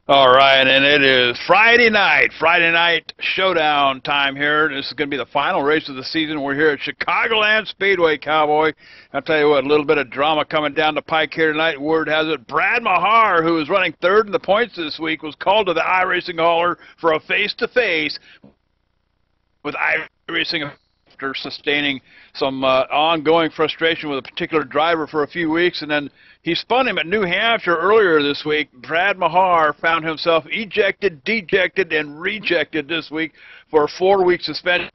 All right, and it is Friday night showdown time here. This is going to be the final race of the season. We're here at Chicagoland Speedway, Cowboy. I'll tell you what, a little bit of drama coming down the pike here tonight. Word has it, Brad Mahar, who is running third in the points this week, was called to the iRacing hauler for a face-to-face with iRacing after sustaining some ongoing frustration with a particular driver for a few weeks, and then he spun him at New Hampshire earlier this week. Brad Mahar found himself ejected, dejected, and rejected this week for a 4-week suspension.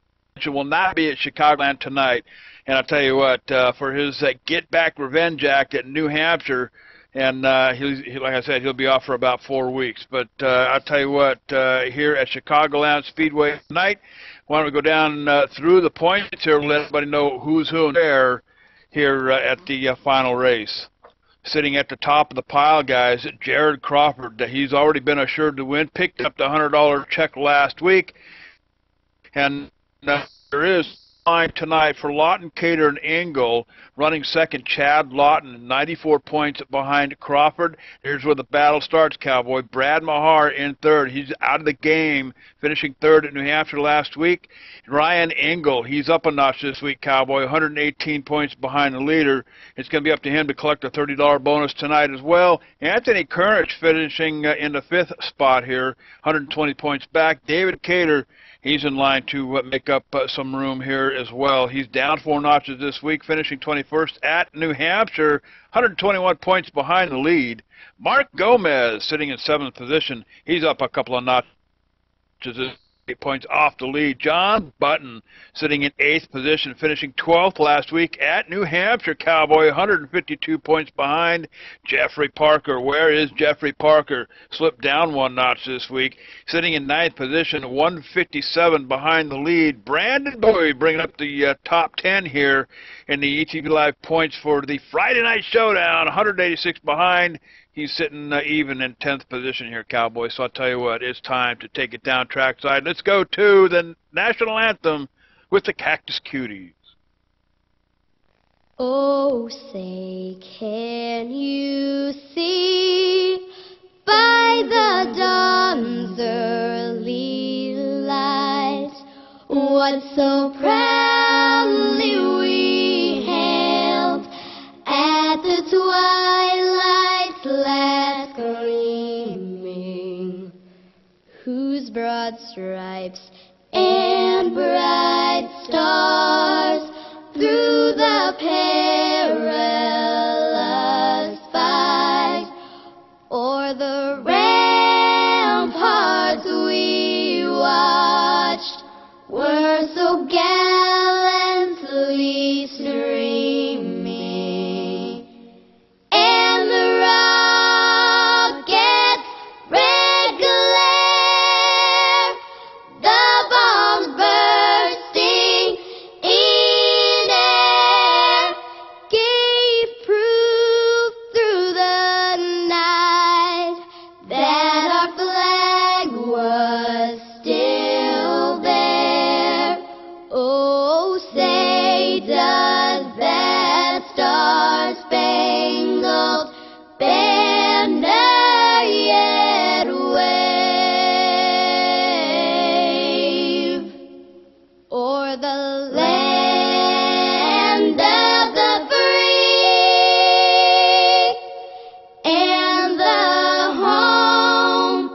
Will not be at Chicagoland tonight. And I'll tell you what, for his get-back revenge act at New Hampshire, and like I said, he'll be off for about 4 weeks. But I'll tell you what, here at Chicagoland Speedway tonight, why don't we go down through the points here and let everybody know who's who and where here at the final race. Sitting at the top of the pile, guys, Jared Crawford. He's already been assured to win. Picked up the $100 check last week. And there is line tonight for Lawton, Cater, and Engel. Running second, Chad Lawton, 94 points behind Crawford. Here's where the battle starts, Cowboy. Brad Mahar in third. He's out of the game, finishing third at New Hampshire last week. Ryan Engel, he's up a notch this week, Cowboy, 118 points behind the leader. It's going to be up to him to collect a $30 bonus tonight as well. Anthony Kernich finishing in the fifth spot here, 120 points back. David Cater, he's in line to make up some room here as well. He's down 4 notches this week, finishing 21st at New Hampshire, 121 points behind the lead. Mark Gomez sitting in 7th position. He's up a couple of notches, 8 points off the lead. John Button sitting in 8th position, finishing 12th last week at New Hampshire, Cowboy, 152 points behind. Jeffrey Parker, where is Jeffrey Parker? Slipped down 1 notch this week, sitting in 9th position, 157 behind the lead. Brandon Bowie bringing up the top 10 here in the ETV Live points for the Friday night showdown, 186 behind. He's sitting even in 10th position here, Cowboy. So I'll tell you what, it's time to take it down trackside. Let's go to the national anthem with the Cactus Cuties. Oh, say, can you see by the dawn's early light what so proudly we hailed at the twilight's last gleaming, whose broad stripes and bright stars through the perilous fight o'er the ramparts we watched were so gallantly streaming, and the rocket's red glare, the bombs bursting in air, gave proof through the night that our flag was still there. Oh, say, does that star-spangled banner yet wave o'er the land of the free and the home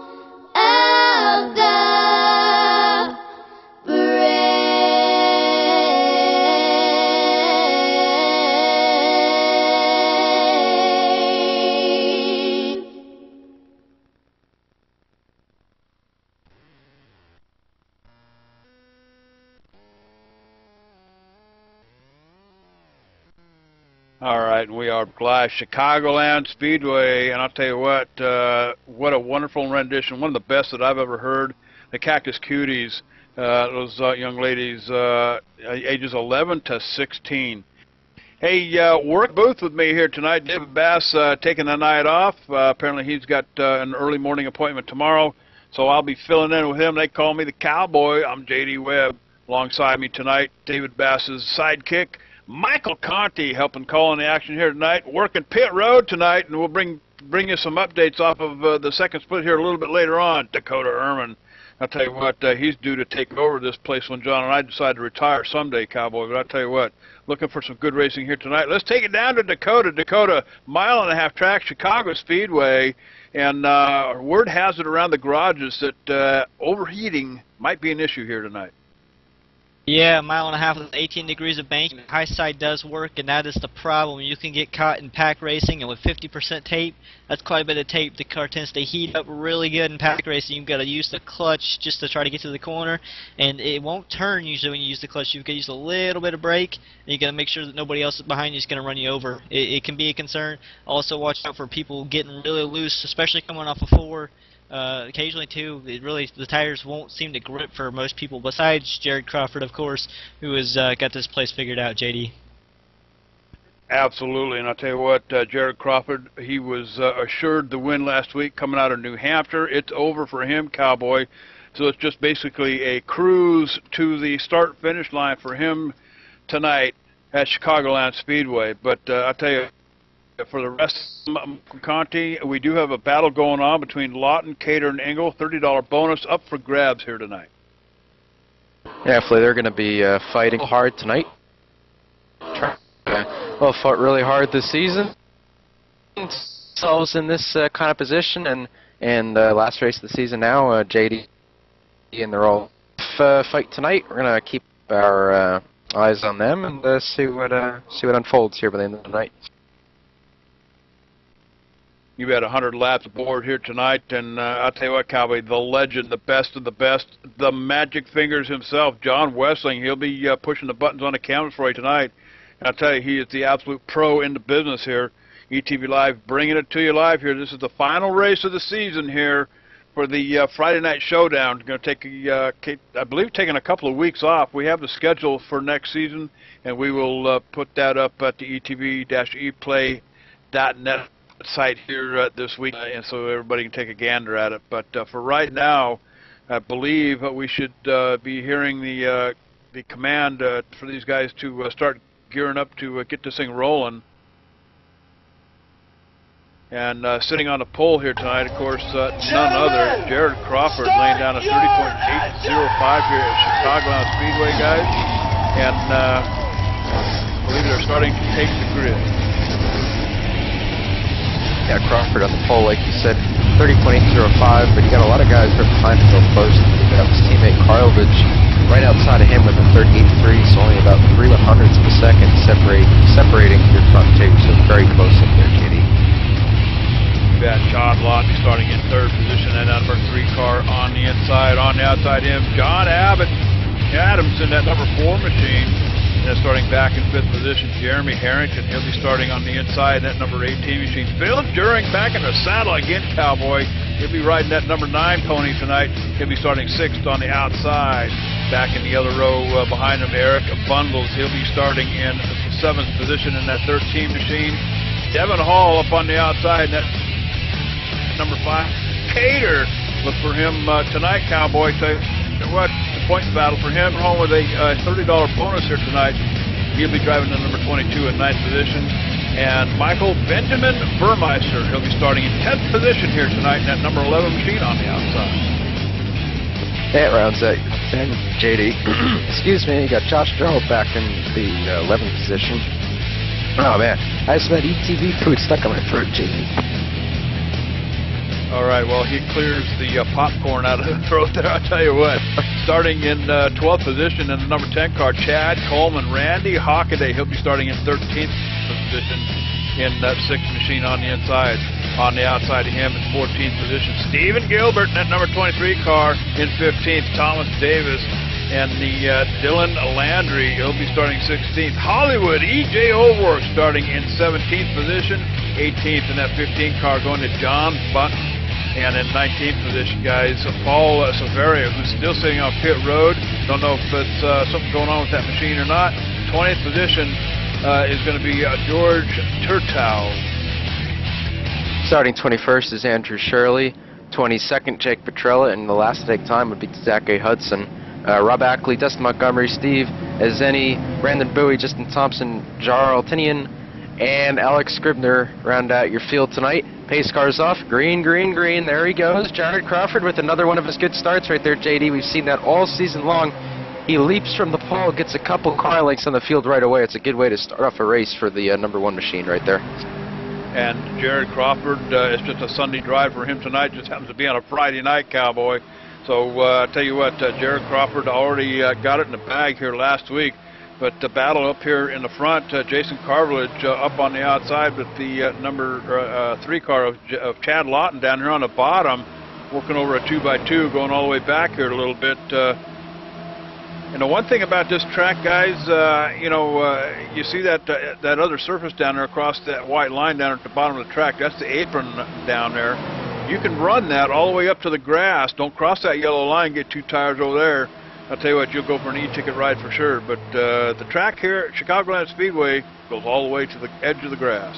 of the brave? All right, and we are live Chicagoland Speedway, and I'll tell you what a wonderful rendition, one of the best that I've ever heard. The Cactus Cuties, those young ladies, ages 11 to 16. Hey, work booth with me here tonight. David Bass taking the night off. Apparently he's got an early morning appointment tomorrow, so I'll be filling in with him. They call me the Cowboy. I'm J.D. Webb. Alongside me tonight, David Bass's sidekick, Michael Conti, helping call in the action here tonight. Working pit road tonight, and we'll bring bring you some updates off of the second split here a little bit later on. Dakota Ehrman, I'll tell you what, he's due to take over this place when John and I decide to retire someday, Cowboy. But I'll tell you what, looking for some good racing here tonight. Let's take it down to Dakota. Dakota, mile-and-a-half track, Chicago Speedway. And word has it around the garages that overheating might be an issue here tonight. Yeah, a mile and a half with 18 degrees of bank. High side does work, and that is the problem. You can get caught in pack racing, and with 50% tape, that's quite a bit of tape. The car tends to heat up really good in pack racing. You've got to use the clutch just to try to get to the corner, and it won't turn usually when you use the clutch. You've got to use a little bit of brake, and you got to make sure that nobody else behind you is going to run you over. It can be a concern. Also, watch out for people getting really loose, especially coming off a 4. Occasionally too, the tires won't seem to grip for most people, besides Jared Crawford, of course, who has got this place figured out. JD. Absolutely, and I'll tell you what, Jared Crawford, he was assured the win last week coming out of New Hampshire. It's over for him, Cowboy. So it's just basically a cruise to the start-finish line for him tonight at Chicagoland Speedway. But I'll tell you, for the rest of Conti, we do have a battle going on between Lawton, Cater, and Engel. $30 bonus up for grabs here tonight. Yeah, Flay, they're going to be fighting hard tonight. Well, fought really hard this season. Themselves in this kind of position, and last race of the season now, JD, and they're all fight tonight. We're going to keep our eyes on them and see what unfolds here by the end of the night. You've had 100 laps aboard here tonight, and I'll tell you what, Cowboy, the legend, the best of the best, the magic fingers himself, John Wessling, he'll be pushing the buttons on the canvas for you tonight. And I'll tell you, he is the absolute pro in the business here. ETV Live bringing it to you live here. This is the final race of the season here for the Friday Night Showdown. Going to take, I believe, taking a couple of weeks off. We have the schedule for next season, and we will put that up at the etv-eplay.net site here this week, and so everybody can take a gander at it. But for right now, I believe we should be hearing the command for these guys to start gearing up to get this thing rolling. And sitting on the pole here tonight, of course, none other, Jared Crawford, laying down a 30.805 here at Chicagoland Speedway, guys. And I believe they're starting to take the grid. Yeah, Crawford on the pole, like you said, 30.805, but you got a lot of guys right behind him go close. You got his teammate Karlovich right outside of him with a 30.83, so only about 3/100ths of a second separating your front two, so very close up there, JD. We've got John Lawton starting in third position, and that number 3 car on the inside. On the outside him, John Adams in that number 4 machine. And starting back in 5th position, Jeremy Harrington. He'll be starting on the inside, that number 18 machine. Phil During back in the saddle again, Cowboy. He'll be riding that number 9 pony tonight. He'll be starting 6th on the outside. Back in the other row behind him, Eric Bundles. He'll be starting in 7th position in that 13 machine. Devin Hall up on the outside, that number 5. Cater, look for him tonight, Cowboy. Tell you what, the points battle for him. Home with a $30 bonus here tonight. He'll be driving the number 22 in 9th position. And Michael Benjamin Burmeister, he'll be starting in 10th position here tonight in that number 11 machine on the outside. That rounds out JD. Excuse me, you got Josh Jarrell back in the 11th position. Oh man, I just had ETV food stuck on my throat, JD. All right, well, he clears the popcorn out of the throat there, I'll tell you what. Starting in 12th position in the number 10 car, Chad Coleman. Randy Hockaday, he'll be starting in 13th position in that 6th machine on the inside. On the outside of him in 14th position, Stephen Gilbert in that number 23 car. In 15th, Thomas Davis. And the Dylan Landry, he'll be starting 16th. Hollywood, E.J. O'Rourke starting in 17th position. 18th in that 15 car going to John Button. And in 19th position, guys, Paul Severia, who's still sitting on pit road. Don't know if it's something going on with that machine or not. 20th position is going to be George Turtow. Starting 21st is Andrew Shirley. 22nd, Jake Petrella. And the last to take time would be Zach A. Hudson. Rob Ackley, Dustin Montgomery, Steve Azeni, Brandon Bowie, Justin Thompson, Jarl Tinian, and Alex Scribner round out your field tonight. Pace cars off. Green, green, green. There he goes. Jared Crawford with another one of his good starts right there, JD. We've seen that all season long. He leaps from the pole, gets a couple car lengths on the field right away. It's a good way to start off a race for the #1 machine right there. And Jared Crawford, it's just a Sunday drive for him tonight. Just happens to be on a Friday night, Cowboy. So I tell you what, Jared Crawford already got it in the bag here last week. But the battle up here in the front, Jason Carvillage up on the outside with the number 3 car of Chad Lawton down here on the bottom, working over a 2x2, going all the way back here a little bit. And the one thing about this track, guys, you see that that other surface down there across that white line down at the bottom of the track. That's the apron down there. You can run that all the way up to the grass. Don't cross that yellow line, get 2 tires over there. I'll tell you what, you'll go for an e-ticket ride for sure. But the track here at Chicagoland Speedway goes all the way to the edge of the grass.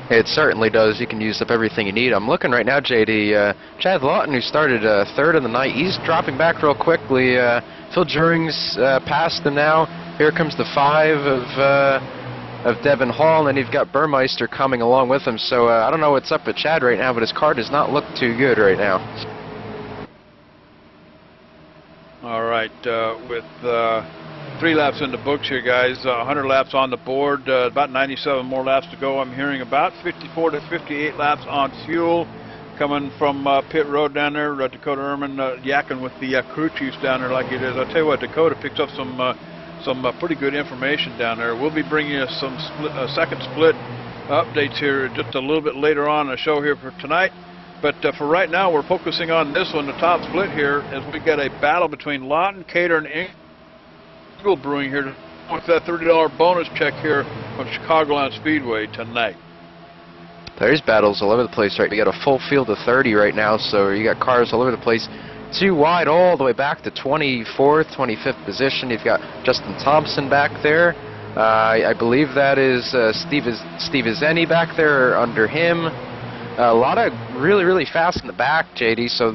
It certainly does. You can use up everything you need. I'm looking right now, JD. Chad Lawton, who started 3rd in the night, he's dropping back real quickly. Phil Juring's past him now. Here comes the 5 of Devin Hall, and then you've got Burmeister coming along with him. So I don't know what's up with Chad right now, but his car does not look too good right now. All right, with 3 laps in the books here, guys. 100 laps on the board, about 97 more laps to go. I'm hearing about 54 to 58 laps on fuel. Coming from pit road down there, Dakota Ehrman yakking with the crew chiefs down there like it is. I'll tell you what, Dakota picks up some pretty good information down there. We'll be bringing you some second split updates here just a little bit later on in the show here for tonight. But for right now, we're focusing on this one, the top split here, as we got a battle between Lawton, Cater, and Eagle Brewing here with that $30 bonus check here from Chicagoland Speedway tonight. There's battles all over the place, right? We got a full field of 30 right now, so you got cars all over the place. 2 wide all the way back to 24th, 25th position. You've got Justin Thompson back there. I believe that is Steve Izeni back there under him. A lot of really, really fast in the back, JD, so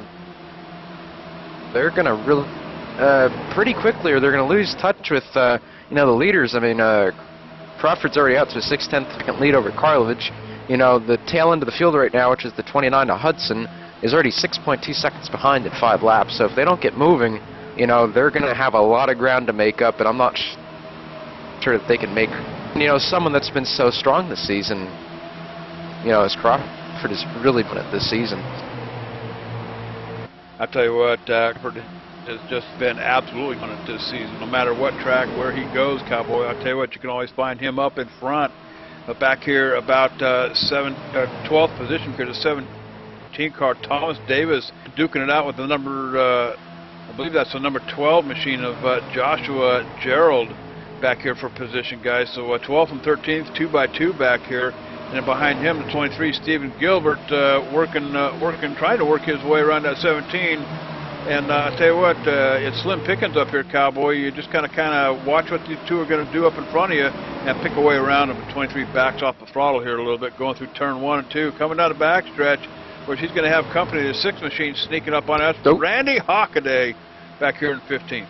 they're going to really pretty quickly, or they're going to lose touch with the leaders. I mean, Crawford's already out to a 6/10 lead over Carlovich. The tail end of the field right now, which is the 29 to Hudson, is already 6.2 seconds behind at 5 laps. So if they don't get moving, they're going to have a lot of ground to make up, and I'm not sure that they can make, someone that's been so strong this season, as Crawford has really been it this season. I tell you what, Crawford has just been absolutely on it this season. No matter what track, where he goes, Cowboy, I tell you what, you can always find him up in front. Back here, about 12th position here, the 17 car, Thomas Davis duking it out with the number, I believe that's the number 12 machine of Joshua Gerald back here for position, guys. So 12th and 13th, 2x2 back here. And then behind him, the 23, Stephen Gilbert, trying to work his way around that 17. And I tell you what, it's slim pickings up here, Cowboy. You just kind of watch what these two are going to do up in front of you and pick away around them. The 23 backs off the throttle here a little bit, going through turn 1 and 2. Coming down the backstretch, where he's going to have company. The 6 machine sneaking up on us. Nope. Randy Hockaday back here in 15.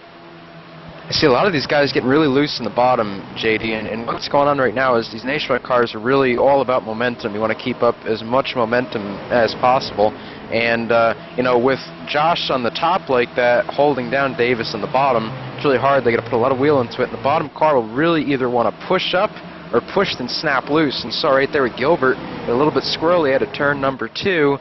I see a lot of these guys getting really loose in the bottom, JD, and what's going on right now is these nationwide cars are really all about momentum. You want to keep up as much momentum as possible. And, with Josh on the top like that, holding down Davis on the bottom, it's really hard. They got to put a lot of wheel into it. And the bottom car will really either want to push up or push and snap loose. And so right there with Gilbert, a little bit squirrely at a turn number 2.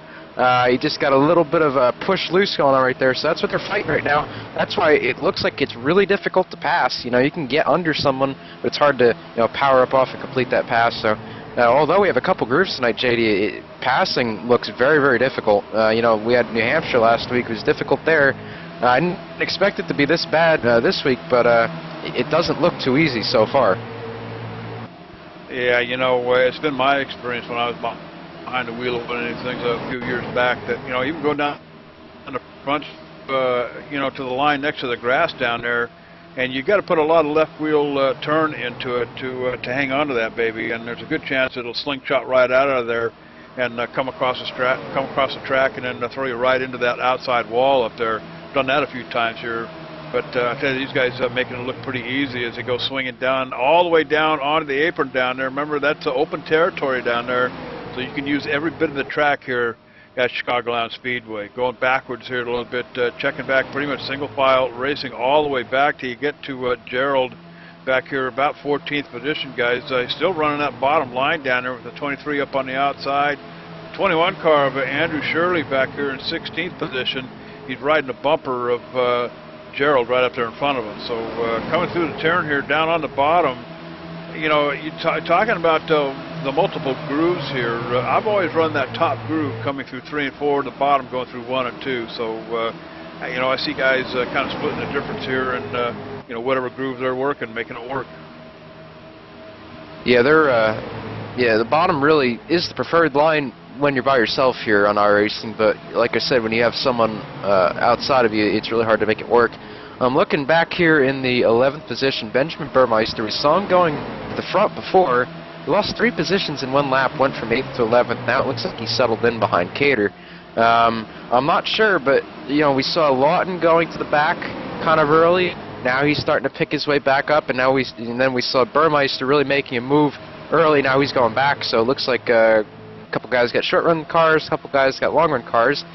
He just got a little bit of a push loose going on right there, so that's what they're fighting right now. That's why it looks like it's really difficult to pass. You can get under someone, but it's hard to power up off and complete that pass. So although we have a couple grooves tonight, JD, passing looks very, very difficult. We had New Hampshire last week. It was difficult there. I didn't expect it to be this bad this week, but it doesn't look too easy so far. Yeah, it's been my experience when I was behind the wheel of one of these things a few years back that, even going down in the front, to the line next to the grass down there, and you got to put a lot of left wheel turn into it to hang on to that baby, and there's a good chance it'll slingshot right out of there and come across the track and then throw you right into that outside wall up there. Done that a few times here But I tell you, these guys are making it look pretty easy as they go swinging down, all the way down onto the apron down there. Remember, that's open territory down there, so you can use every bit of the track here at Chicagoland Speedway. Going backwards here a little bit, checking back, pretty much single file racing all the way back till you get to Gerald back here, about 14th position, guys. Still running that bottom line down there with the 23 up on the outside. 21 car of Andrew Shirley back here in 16th position. He's riding the bumper of Gerald right up there in front of him. So coming through the turn here, down on the bottom, you know, talking about the multiple grooves here. I've always run that top groove coming through 3 and 4, the bottom going through 1 and 2. So you know, I see guys kind of splitting the difference here, and you know, whatever groove they're working, making it work. Yeah, yeah, the bottom really is the preferred line when you're by yourself here on iRacing, but like I said, when you have someone outside of you, it's really hard to make it work. Looking back here in the 11th position, Benjamin Burmeister, we saw him going to the front before. He lost 3 positions in 1 lap, went from 8th to 11th. Now it looks like he settled in behind Cater. I'm not sure, but you know, we saw Lawton going to the back kind of early. Now he's starting to pick his way back up, and then we saw Burmeister really making a move early. Now he's going back, so it looks like a couple guys got short-run cars, a couple guys got long-run cars.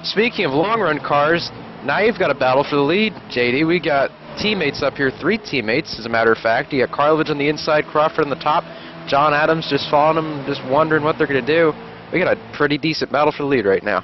Speaking of long-run cars, now you've got a battle for the lead, JD. We got teammates up here, 3 teammates, as a matter of fact. You got Karlovich on the inside, Crawford on the top, John Adams just following him, just wondering what they're going to do. We got a pretty decent battle for the lead right now.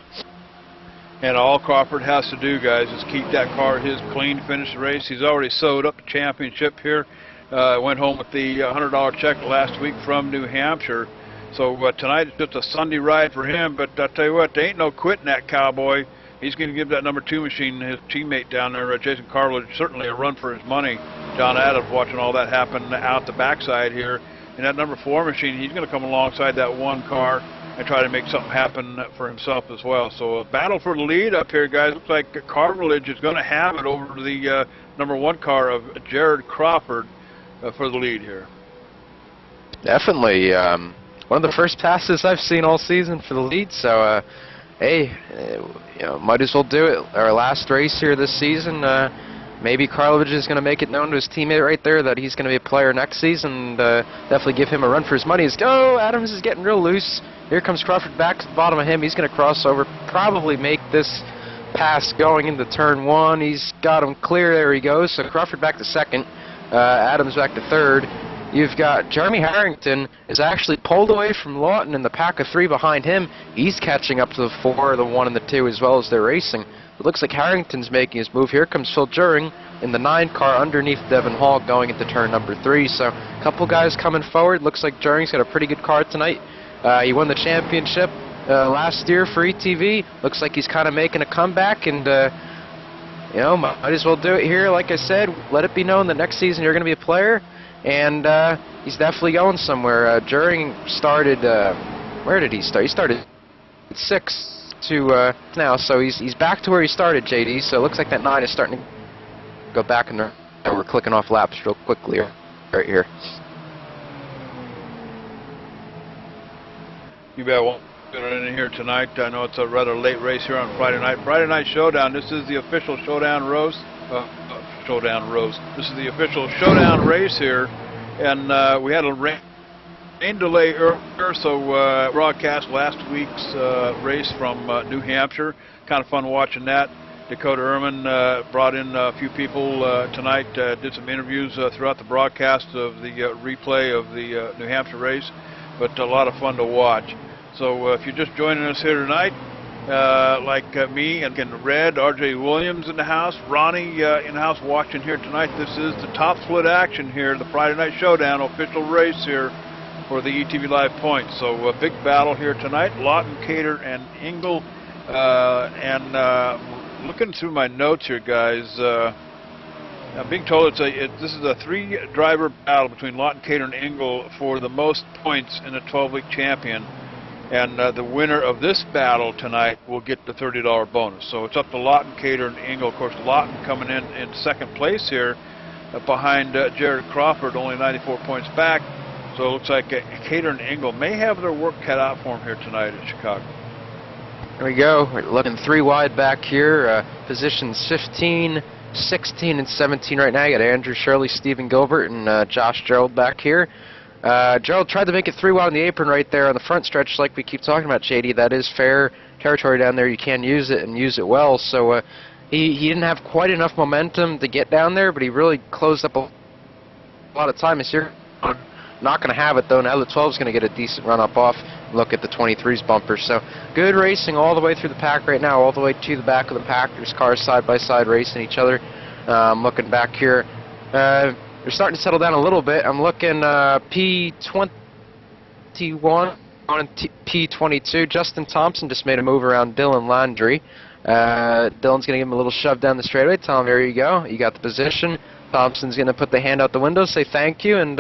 And all Crawford has to do, guys, is keep that car his clean, finish the race. He's already sewed up the championship here. Went home with the $100 check last week from New Hampshire. So tonight it's just a Sunday ride for him. But I tell you what, there ain't no quitting that cowboy. He's going to give that number 2 machine, his teammate down there, Jason Carlidge, certainly a run for his money. John Adams watching all that happen out the backside here. And that number 4 machine, he's going to come alongside that 1 car and try to make something happen for himself as well. So a battle for the lead up here, guys. Looks like Carlidge is going to have it over the number 1 car of Jared Crawford for the lead here. Definitely. One of the first passes I've seen all season for the lead, so hey, you know, might as well do it. Our last race here this season. Maybe Karlovich is going to make it known to his teammate right there that he's going to be a player next season. Definitely give him a run for his money. Oh, Adams is getting real loose. Here comes Crawford back to the bottom of him. He's going to cross over, probably make this pass going into turn 1. He's got him clear. There he goes. So Crawford back to 2nd. Adams back to 3rd. You've got Jeremy Harrington is actually pulled away from Lawton in the pack of 3 behind him. He's catching up to the 4, the 1, and the 2 as well as they're racing. It looks like Harrington's making his move. Here comes Phil Juring in the 9 car underneath Devin Hall going into turn number 3. So a couple guys coming forward. Looks like Juring's got a pretty good car tonight. He won the championship last year for ETV. Looks like he's kind of making a comeback, and you know, might as well do it here. Like I said, let it be known that next season you're going to be a player, and he's definitely going somewhere. Juring started, where did he start? He started 6 to now, so he's back to where he started, JD. So it looks like that 9 is starting to go back in there. We're clicking off laps real quickly right here. You bet. Well, getting in here tonight. I know it's a rather late race here on Friday night. Friday night showdown. This is the official showdown roast. This is the official showdown race here, and we had a rain delay earlier, so broadcast last week's race from New Hampshire. Kind of fun watching that. Dakota Ehrman brought in a few people tonight. Did some interviews throughout the broadcast of the replay of the New Hampshire race, but a lot of fun to watch. So if you're just joining us here tonight, like me and Red, R.J. Williams in the house, Ronnie in the house watching here tonight, this is the top split action here, the Friday Night Showdown official race here for the ETV Live points. So a big battle here tonight, Lawton, Cater, and Engel. Looking through my notes here, guys, I'm being told this is a 3-driver battle between Lawton, Cater, and Engel for the most points in a 12-week champion. And the winner of this battle tonight will get the $30 bonus. So it's up to Lawton, Cater, and Engel. Of course, Lawton coming in 2nd place here behind Jared Crawford, only 94 points back. So it looks like Cater and Engel may have their work cut out for them here tonight at Chicago. There we go. We're looking 3 wide back here. Positions 15 16 and 17 right now. You got Andrew Shirley, Stephen Gilbert, and Josh Gerald back here. Gerald tried to make it 3 wide on the apron right there on the front stretch, like we keep talking about, JD. That is fair territory down there. You can use it and use it well. So he didn't have quite enough momentum to get down there, but he really closed up a lot of time. He's not going to have it, though. Now the 12 is going to get a decent run up off. Look at the 23's bumper. So good racing all the way through the pack right now, all the way to the back of the pack. There's cars side by side racing each other. Looking back here, they're starting to settle down a little bit. I'm looking P21 and P22. Justin Thompson just made a move around Dylan Landry. Dylan's going to give him a little shove down the straightaway. Tell him, there you go. You got the position. Thompson's going to put the hand out the window, say thank you, and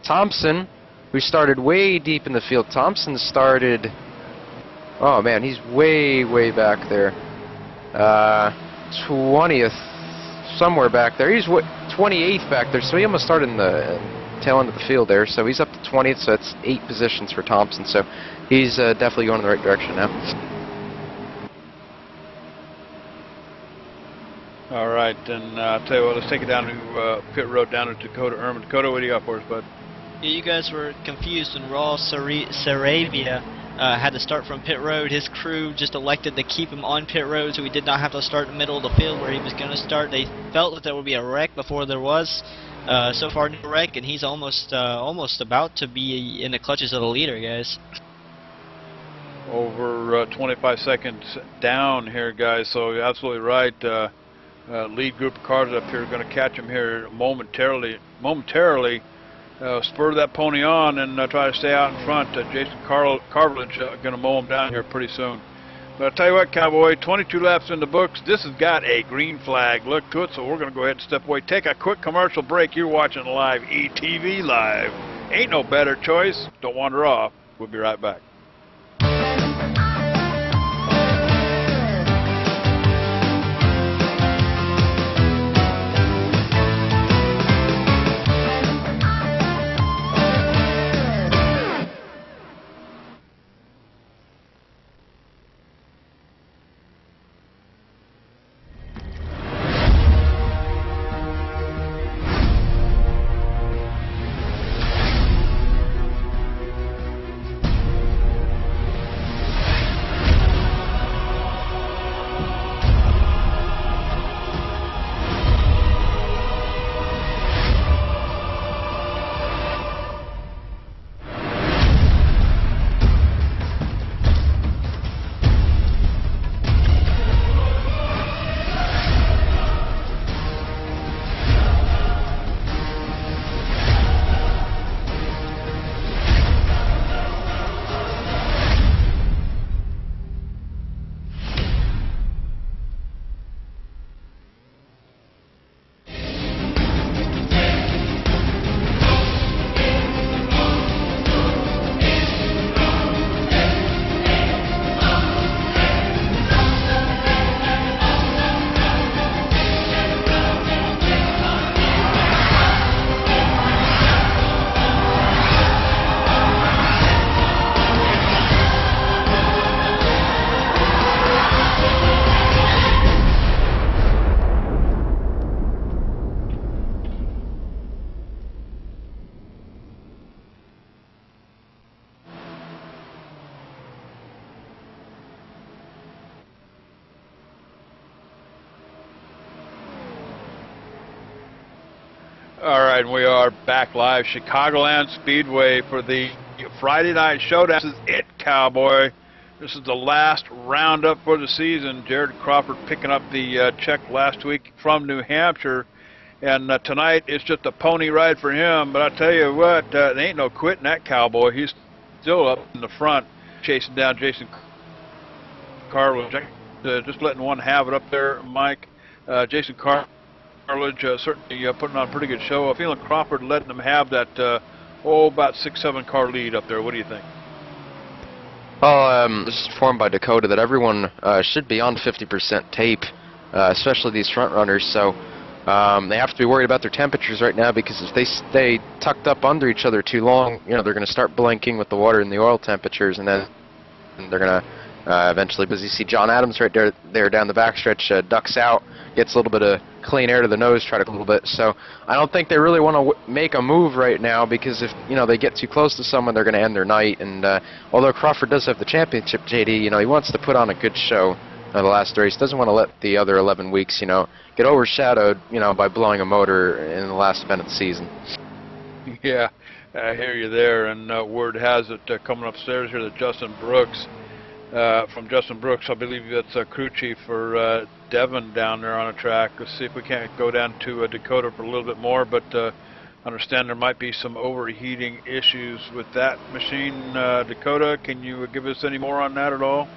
Thompson, who started way deep in the field. Thompson started, oh man, he's way, way back there. 20th, somewhere back there. He's 28th back there, so he almost started in the tail end of the field there. So he's up to 20th, so that's 8 positions for Thompson. So he's definitely going in the right direction now. All right, and I'll tell you what, let's take it down to pit road, down to Dakota Erman. Dakota, what do you got for us, bud? Yeah, you guys were confused when Raul Saravia had to start from pit road. His crew just elected to keep him on pit road, so he did not have to start in the middle of the field where he was going to start. They felt that there would be a wreck before there was. So far, no wreck, and he's almost about to be in the clutches of the leader, guys. Over 25 seconds down here, guys, so you're absolutely right. Lead group of cars up here are going to catch him here momentarily. Spur that pony on and try to stay out in front. Jason Carveledge going to mow him down here pretty soon. But I'll tell you what, Cowboy, 22 laps in the books. This has got a green flag look to it, so we're going to go ahead and step away. Take a quick commercial break. You're watching live ETV Live. Ain't no better choice. Don't wander off. We'll be right back. All right, we are back live, Chicagoland Speedway for the Friday night showdown. This is it, Cowboy. This is the last roundup for the season. Jared Crawford picking up the check last week from New Hampshire. And tonight it's just a pony ride for him. But I tell you what, there ain't no quitting that Cowboy. He's still up in the front, chasing down Jason Carveledge. Just letting one have it up there, Mike. Jason Carveledge certainly putting on a pretty good show. I feel like Crawford letting them have that, about 6-7 car lead up there. What do you think? Well, this is informed by Dakota that everyone should be on 50% tape, especially these front runners. So they have to be worried about their temperatures right now, because if they stay tucked up under each other too long, they're going to start blinking with the water and the oil temperatures, and then they're going to eventually. But you see John Adams right there down the backstretch, ducks out, gets a little bit of clean air to the nose, try to go a little bit. So I don't think they really want to make a move right now, because if they get too close to someone, they're going to end their night. And although Crawford does have the championship, JD, he wants to put on a good show the last race. Doesn't want to let the other 11 weeks, get overshadowed, by blowing a motor in the last event of the season. Yeah, I hear you there. And word has it coming upstairs here that Justin Brooks, from Justin Brooks, I believe that's crew chief for Devon down there on the track. Let's see if we can't go down to Dakota for a little bit more, but understand there might be some overheating issues with that machine. Dakota, can you give us any more on that at all?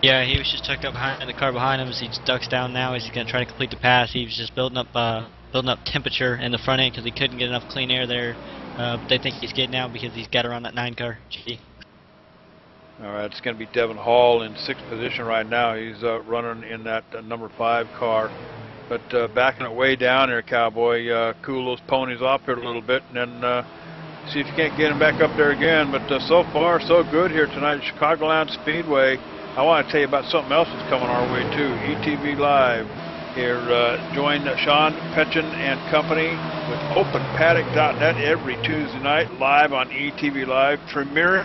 Yeah, he was just tucked up behind the car behind him as he ducks down now. He's going to try to complete the pass. He was just building up temperature in the front end because he couldn't get enough clean air there. But they think he's good now because he's got around that 9 car. All right, it's going to be Devin Hall in 6th position right now. He's running in that number 5 car. But backing it way down here, Cowboy. Cool those ponies off here a little bit, and then see if you can't get him back up there again. But so far, so good here tonight at Chicagoland Speedway. I want to tell you about something else that's coming our way too. ETV Live here. Join Sean Petchin and company with OpenPaddock.net every Tuesday night live on ETV Live, premiering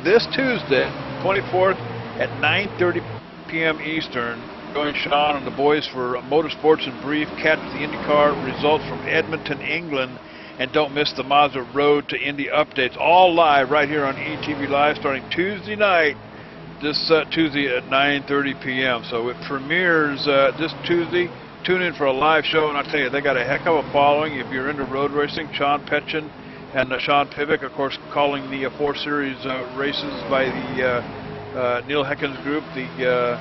this Tuesday, 24th at 9:30 p.m. Eastern. Join Sean and the boys for Motorsports in Brief. Catch the IndyCar results from Edmonton, England. And don't miss the Mazda Road to Indy updates, all live right here on ETV Live starting Tuesday night, this Tuesday at 9:30 p.m. So it premieres this Tuesday. Tune in for a live show, and I'll tell you, they got a heck of a following. If you're into road racing, Sean Petchin and Sean Pivick, of course, calling the 4 Series races by the Neil Heckens group, the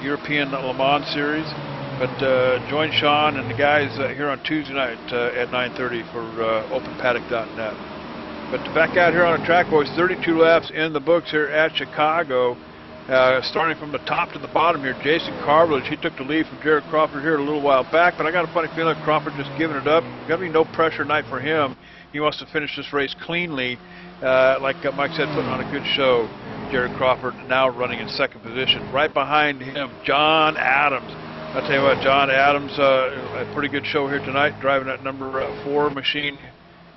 European Le Mans Series. But join Sean and the guys here on Tuesday night at 9:30 for OpenPaddock.net. But back out here on the track, boys, 32 laps in the books here at Chicago. Starting from the top to the bottom here, Jason Carvillage, he took the lead from Jared Crawford here a little while back, but I got a funny feeling Crawford just giving it up. Got to be no pressure night for him. He wants to finish this race cleanly. Like Mike said, putting on a good show. Jared Crawford now running in 2nd position. Right behind him, John Adams. I'll tell you what, John Adams, a pretty good show here tonight, driving that number 4 machine.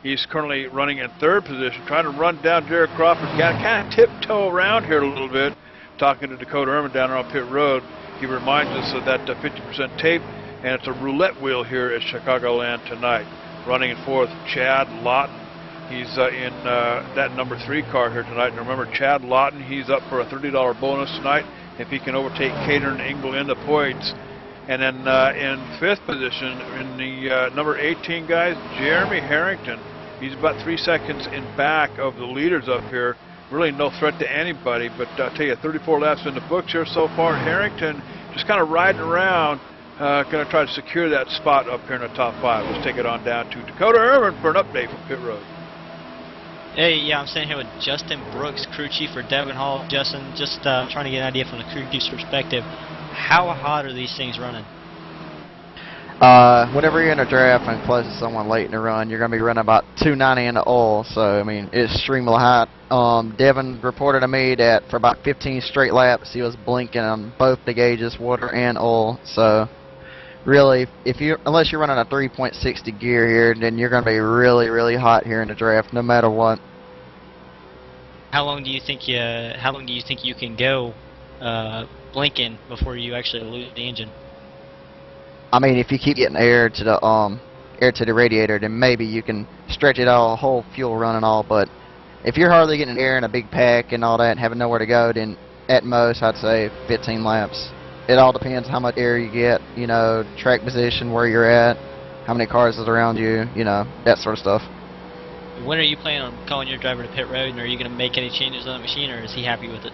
He's currently running in 3rd position, trying to run down Jared Crawford. Got to kind of tiptoe around here a little bit. Talking to Dakota Irvin down there on pit road, he reminds us of that 50% tape, and it's a roulette wheel here at Chicagoland tonight. Running in 4th, Chad Lawton. He's in that number 3 car here tonight. And remember, Chad Lawton, he's up for a $30 bonus tonight if he can overtake Cater and Engel in the points. And then in 5th position, in the number 18 guys, Jeremy Harrington. He's about 3 seconds in back of the leaders up here. Really no threat to anybody, but I'll tell you, 34 laps in the books here so far. Harrington just kind of riding around, going to try to secure that spot up here in the top 5. Let's take it on down to Dakota Irvin for an update from pit road. Hey, yeah, I'm sitting here with Justin Brooks, crew chief for Devon Hall. Justin, just trying to get an idea from the crew chief's perspective. How hot are these things running? Whenever you're in a draft and close to someone late in the run, you're going to be running about 290 in the oil. So, I mean, it's extremely hot. Devin reported to me that for about 15 straight laps, he was blinking on both the gauges, water and oil. So, really, unless you're running a 3.60 gear here, then you're going to be really, really hot here in the draft, no matter what. How long do you think you can go blinking before you actually lose the engine? I mean, if you keep getting air to the radiator, then maybe you can stretch it all, whole fuel run and all. But if you're hardly getting air in a big pack and all that, and having nowhere to go, then at most I'd say 15 laps. It all depends how much air you get, track position, where you're at, how many cars is around you, that sort of stuff. When are you planning on calling your driver to pit road, and are you going to make any changes on the machine, or is he happy with it?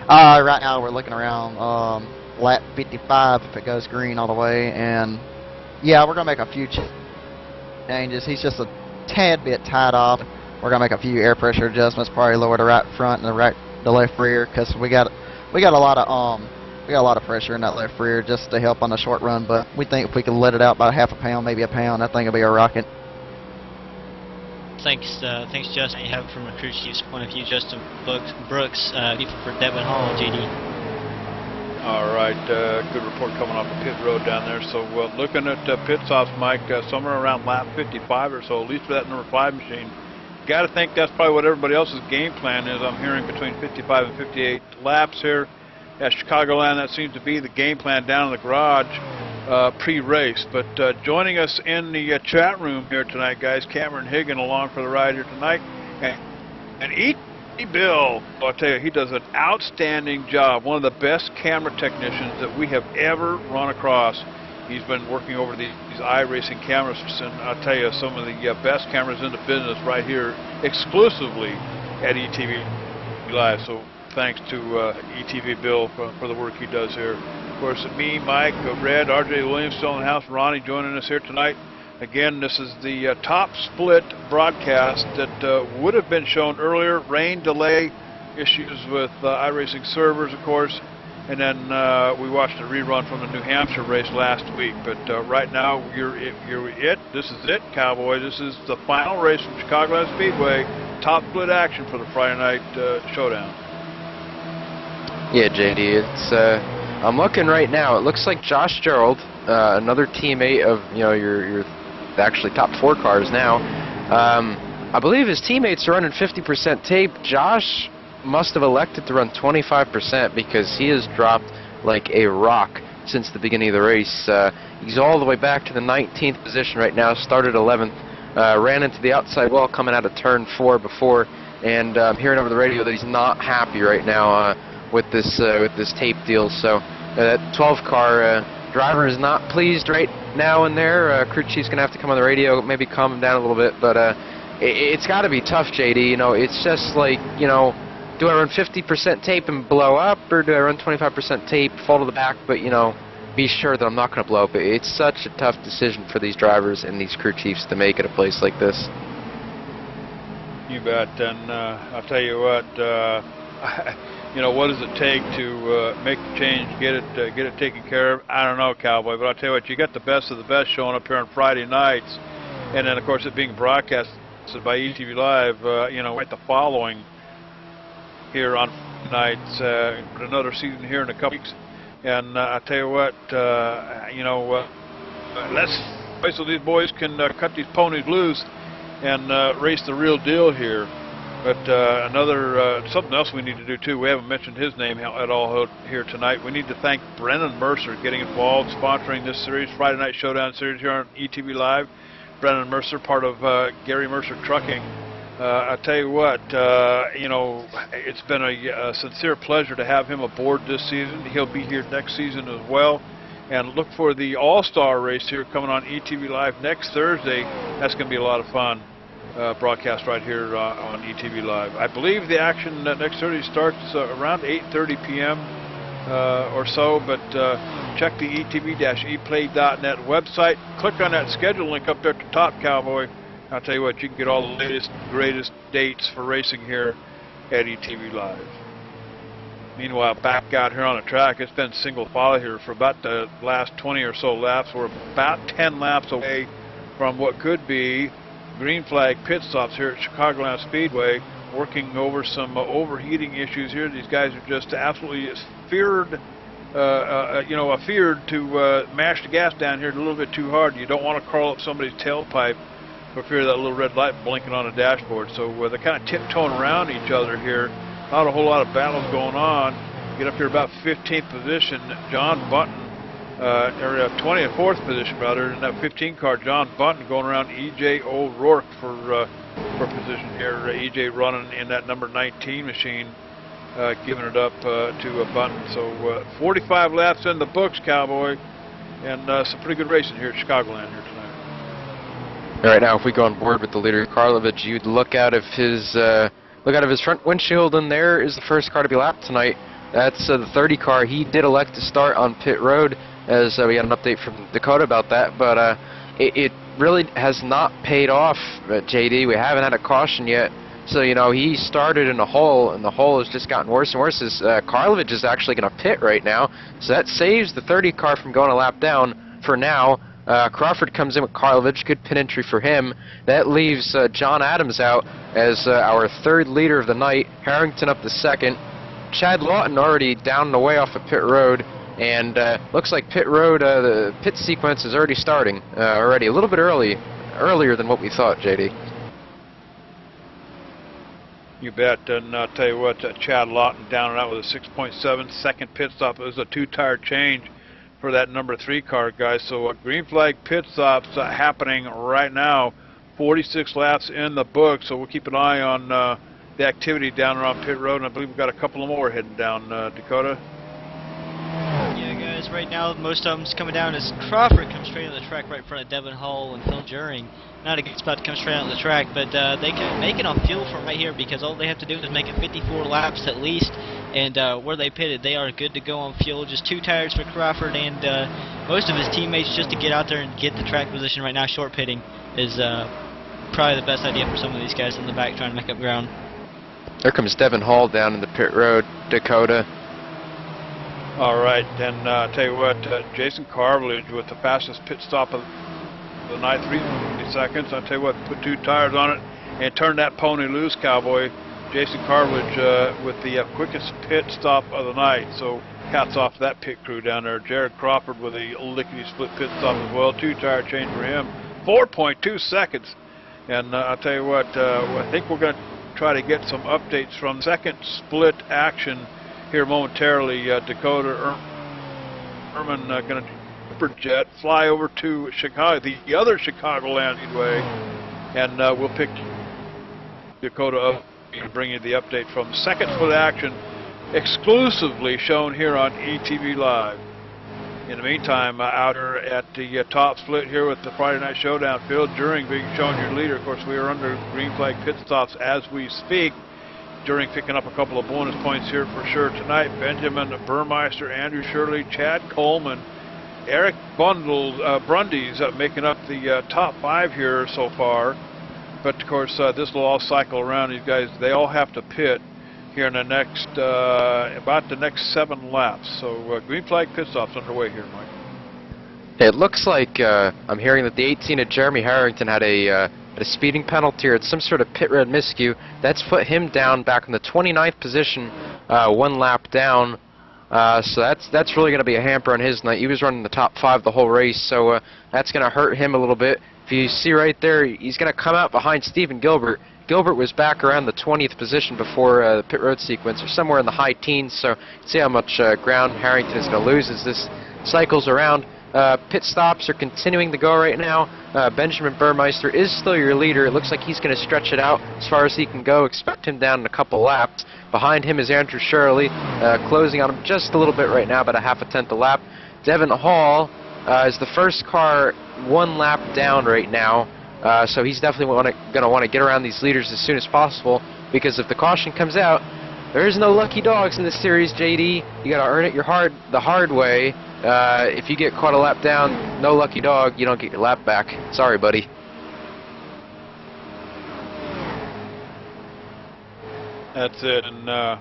Right now we're looking around lap 55 if it goes green all the way, and yeah, we're going to make a few changes. He's just a tad bit tied off. We're going to make a few air pressure adjustments, probably lower the right front and the left rear, because we got a lot of pressure in that left rear just to help on the short run. But we think if we can let it out about half a pound, maybe a pound, that thing will be a rocket. Thanks, Justin. You have it from a crew chief's point of view. Justin Brooks, for Devin Hall, JD. All right, good report coming off the pit road down there. So looking at pit stops, Mike, somewhere around lap 55 or so, at least for that number 5 machine. Got to think that's probably what everybody else's game plan is. I'm hearing between 55 and 58 laps here at Chicagoland. That seems to be the game plan down in the garage pre-race. But joining us in the chat room here tonight, guys, Cameron Higgin along for the ride here tonight. And Bill, I'll tell you, he does an outstanding job. One of the best camera technicians that we have ever run across. He's been working over these iRacing cameras, and I'll tell you, some of the best cameras in the business right here, exclusively at ETV Live. So thanks to ETV Bill for the work he does here. Of course, me, Mike, Red, RJ Williams still in the house, Ronnie joining us here tonight. Again, this is the top split broadcast that would have been shown earlier. Rain delay, issues with iRacing servers, of course. And then we watched a rerun from the New Hampshire race last week. But right now, this is it, Cowboys. This is the final race from Chicagoland Speedway. Top split action for the Friday night showdown. Yeah, JD, it's I'm looking right now. It looks like Josh Gerald, another teammate of your actually top 4 cars now. I believe his teammates are running 50% tape. Josh must have elected to run 25% because he has dropped like a rock since the beginning of the race. He's all the way back to the 19th position right now, started 11th, ran into the outside wall coming out of turn 4 before, and I'm hearing over the radio that he's not happy right now with this tape deal. So that 12 car driver is not pleased right now and there. Crew chief's gonna have to come on the radio, maybe calm him down a little bit, but it's got to be tough, JD. It's just like, do I run 50% tape and blow up, or do I run 25% tape, fall to the back, but be sure that I'm not going to blow up? It's such a tough decision for these drivers and these crew chiefs to make at a place like this. You bet. And I'll tell you what, what does it take to make the change, get it taken care of? I don't know, Cowboy, but I'll tell you what, you got the best of the best showing up here on Friday nights, and then of course it being broadcasted by ETV Live, right the following here on nights, another season here in a couple weeks. And I tell you what, let's wait so these boys can cut these ponies loose and race the real deal here. But something else we need to do too. We haven't mentioned his name at all here tonight. We need to thank Brennan Mercer getting involved, sponsoring this series, Friday Night Showdown series here on ETV Live. Brennan Mercer, part of Gary Mercer Trucking. I tell you what, it's been a sincere pleasure to have him aboard this season. He'll be here next season as well. And look for the All-Star race here coming on ETV Live next Thursday. That's going to be a lot of fun. Broadcast right here on ETV Live. I believe the action next Thursday starts around 8:30 p.m. Or so, but check the etv-eplay.net website. Click on that schedule link up there at the top, Cowboy. I'll tell you what, you can get all the latest, greatest dates for racing here at ETV Live. Meanwhile, back out here on the track, it's been single file here for about the last 20 or so laps. We're about 10 laps away from what could be green flag pit stops here at Chicagoland Speedway, working over some overheating issues here. These guys are just absolutely feared to mash the gas down here a little bit too hard. You don't want to crawl up somebody's tailpipe for fear of that little red light blinking on the dashboard. So they're kind of tiptoeing around each other here. Not a whole lot of battles going on. Get up here about 15th position. John Bunton, or 24th position rather, in that 15 car. John Bunton going around E.J. O'Rourke for position here. E.J. running in that number 19 machine, giving it up to Bunton. So 45 laps in the books, Cowboy, and some pretty good racing here at Chicagoland here tonight. All right, now if we go on board with the leader Karlovich, you'd look out of his front windshield, and there is the first car to be lapped tonight. That's the 30 car. He did elect to start on pit road, as we got an update from Dakota about that, but it really has not paid off, JD. We haven't had a caution yet. So, he started in a hole, and the hole has just gotten worse and worse. Karlovich is actually going to pit right now, so that saves the 30 car from going a lap down for now. Crawford comes in with Karlovich, good pin entry for him. That leaves John Adams out as our third leader of the night, Harrington up the second. Chad Lawton already down and away off of pit road, and looks like pit road, the pit sequence is already starting, already a little bit earlier than what we thought, JD. You bet, and I'll tell you what, Chad Lawton down and out with a 6.7 second pit stop. It was a two-tire change for that number 3 car, guys. So green flag pit stops happening right now. 46 laps in the book, so we'll keep an eye on the activity down around pit road, and I believe we've got a couple of more heading down, Dakota. Yeah, guys, right now most of them's coming down as Crawford comes straight on the track right in front of Devin Hall and Phil Juring. Not a good spot to come straight on the track, but they can make it on fuel from right here because all they have to do is make it 54 laps at least, and where they pitted, they are good to go on fuel. Just 2 tires for Crawford and most of his teammates just to get out there and get the track position right now. Short pitting is probably the best idea for some of these guys in the back trying to make up ground. There comes Devin Hall down in the pit road, Dakota. All right, then I'll tell you what, Jason Carvillage with the fastest pit stop of the night, 3 seconds. I'll tell you what, put 2 tires on it and turn that pony loose, Cowboy. Jason Carvillage with the quickest pit stop of the night. So hats off to that pit crew down there. Jared Crawford with a lickety-split pit stop as well. 2-tire change for him. 4.2 seconds. And I'll tell you what, I think we're going to try to get some updates from second split action here momentarily. Dakota Ehrman going to jet fly over to Chicago, the other Chicagoland Speedway, and we'll pick Dakota up and bring you the update from second split action, exclusively shown here on ETV Live. In the meantime, out here at the top split here with the Friday Night Showdown, Phil Juring being shown your leader. Of course, we are under green flag pit stops as we speak. Juring picking up a couple of bonus points here for sure tonight. Benjamin Burmeister, Andrew Shirley, Chad Coleman, Eric Brundy's making up the top 5 here so far. But of course, this will all cycle around. These guys, they all have to pit here in the next, about the next 7 laps. So green flag pit stops underway here, Mike. It looks like I'm hearing that the 18 of Jeremy Harrington had a speeding penalty or some sort of pit road miscue. That's put him down back in the 29th position, 1 lap down. So that's really going to be a hamper on his night. He was running the top 5 the whole race, so that's going to hurt him a little bit. If you see right there, he's going to come out behind Stephen Gilbert. Gilbert was back around the 20th position before the pit road sequence, or somewhere in the high teens, so see how much ground Harrington is going to lose as this cycles around. Pit stops are continuing to go right now. Benjamin Burmeister is still your leader. It looks like he's going to stretch it out as far as he can go. Expect him down in a couple laps. Behind him is Andrew Shirley, closing on him just a little bit right now, about a 1/2 a lap. Devin Hall is the first car 1 lap down right now. So he's definitely going to want to get around these leaders as soon as possible, because if the caution comes out, there is no lucky dogs in this series, JD. You got to earn it the hard way. If you get caught a lap down, no lucky dog, you don't get your lap back. Sorry, buddy. That's it. And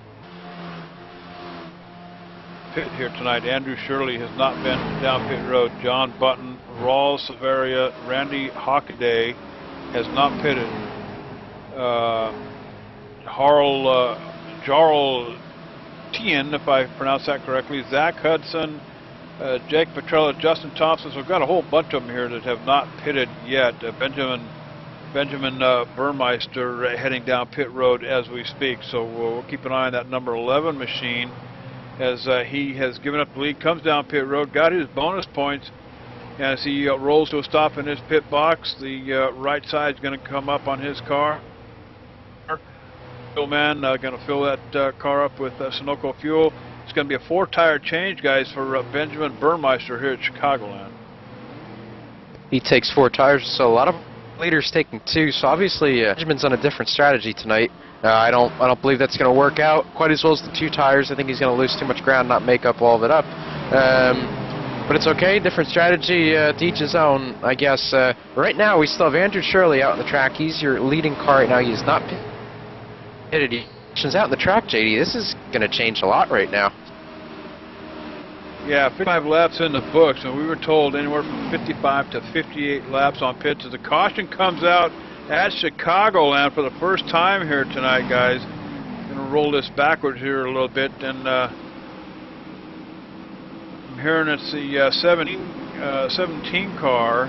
pit here tonight, Andrew Shirley has not been down pit road. John Button, Raul Severia, Randy Hockaday has not pitted. Jarl Tien, if I pronounce that correctly, Zach Hudson, Jake Petrella, Justin Thompson. So we've got a whole bunch of them here that have not pitted yet. Benjamin Burmeister heading down pit road as we speak. So we'll keep an eye on that number 11 machine as he has given up the lead, comes down pit road, got his bonus points. As he rolls to a stop in his pit box, the right side is going to come up on his car. Man going to fill that car up with Sunoco fuel. It's going to be a 4-tire change, guys, for Benjamin Burmeister here at Chicagoland. He takes 4 tires, so a lot of leaders taking 2. So obviously Benjamin's on a different strategy tonight. I don't believe that's going to work out quite as well as the 2 tires. I think he's going to lose too much ground, not make up all of it up. But it's okay, different strategy to each his own, I guess. Right now we still have Andrew Shirley out on the track. He's your leading car right now. He is not pitted. He's out on the track, JD. This is going to change a lot right now. Yeah, 55 laps in the books, and we were told anywhere from 55 to 58 laps on pits. As the caution comes out at Chicagoland for the first time here tonight, guys. I'm going to roll this backwards here a little bit, and I'm hearing it's the 17 car.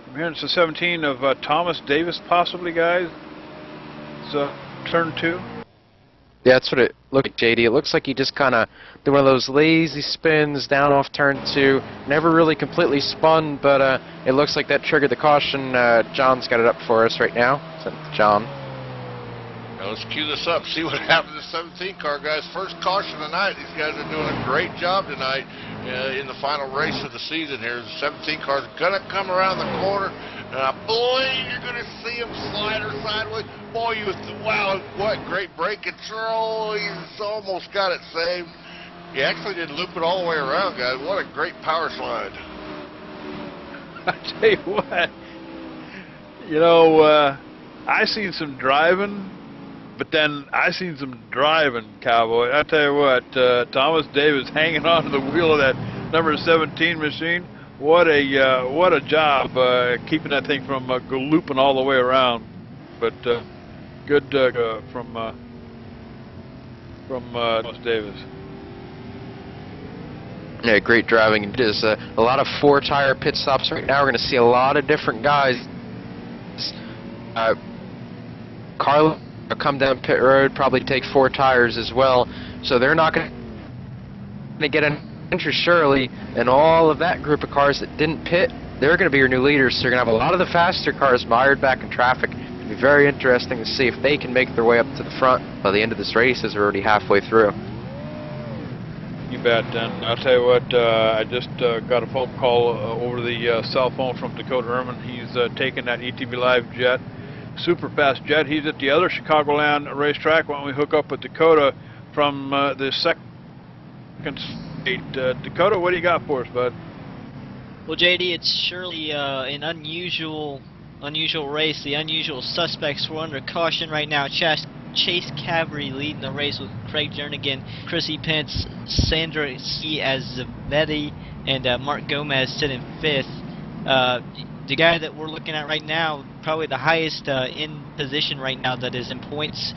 I'm hearing it's the 17 of Thomas Davis, possibly, guys. So, turn 2. Yeah, that's what it looked like, JD. It looks like he just kind of did one of those lazy spins down off turn 2. Never really completely spun, but it looks like that triggered the caution. John's got it up for us right now. So, John. Now let's cue this up, see what happened to the 17 car, guys. First caution tonight. These guys are doing a great job tonight in the final race of the season here. The 17 car's going to come around the corner. And I believe you're going to see him slide her sideways. Boy, wow, what great brake control. He's almost got it saved. He actually didn't loop it all the way around, guys. What a great power slide. I tell you what, you know, I seen some driving, but then I seen some driving, Cowboy. I tell you what, Thomas Davis hanging onto the wheel of that number 17 machine. What a job keeping that thing from looping all the way around. But good from Thomas Davis. Yeah, great driving. It is a lot of 4-tire pit stops right now. We're going to see a lot of different guys. Carlo will come down pit road, probably take 4 tires as well. So they're not going to get an entry surely, and all of that group of cars that didn't pit, they're going to be your new leaders. So you're going to have a lot of the faster cars mired back in traffic. It'll be very interesting to see if they can make their way up to the front by the end of this race, as we're already halfway through. You bet. And I'll tell you what, I just got a phone call over the cell phone from Dakota Herman. He's taking that ETV Live jet, super fast jet. He's at the other Chicagoland racetrack. Why don't we hook up with Dakota from the second state? Dakota, what do you got for us, bud? Well, JD, it's surely an unusual race. The unusual suspects were under caution right now. Chase Cavalry leading the race with Craig Jernigan, Chrissy Pence, Sandra C. Azevedo, and Mark Gomez sitting 5th. The guy that we're looking at right now, probably the highest in position right now that is in points,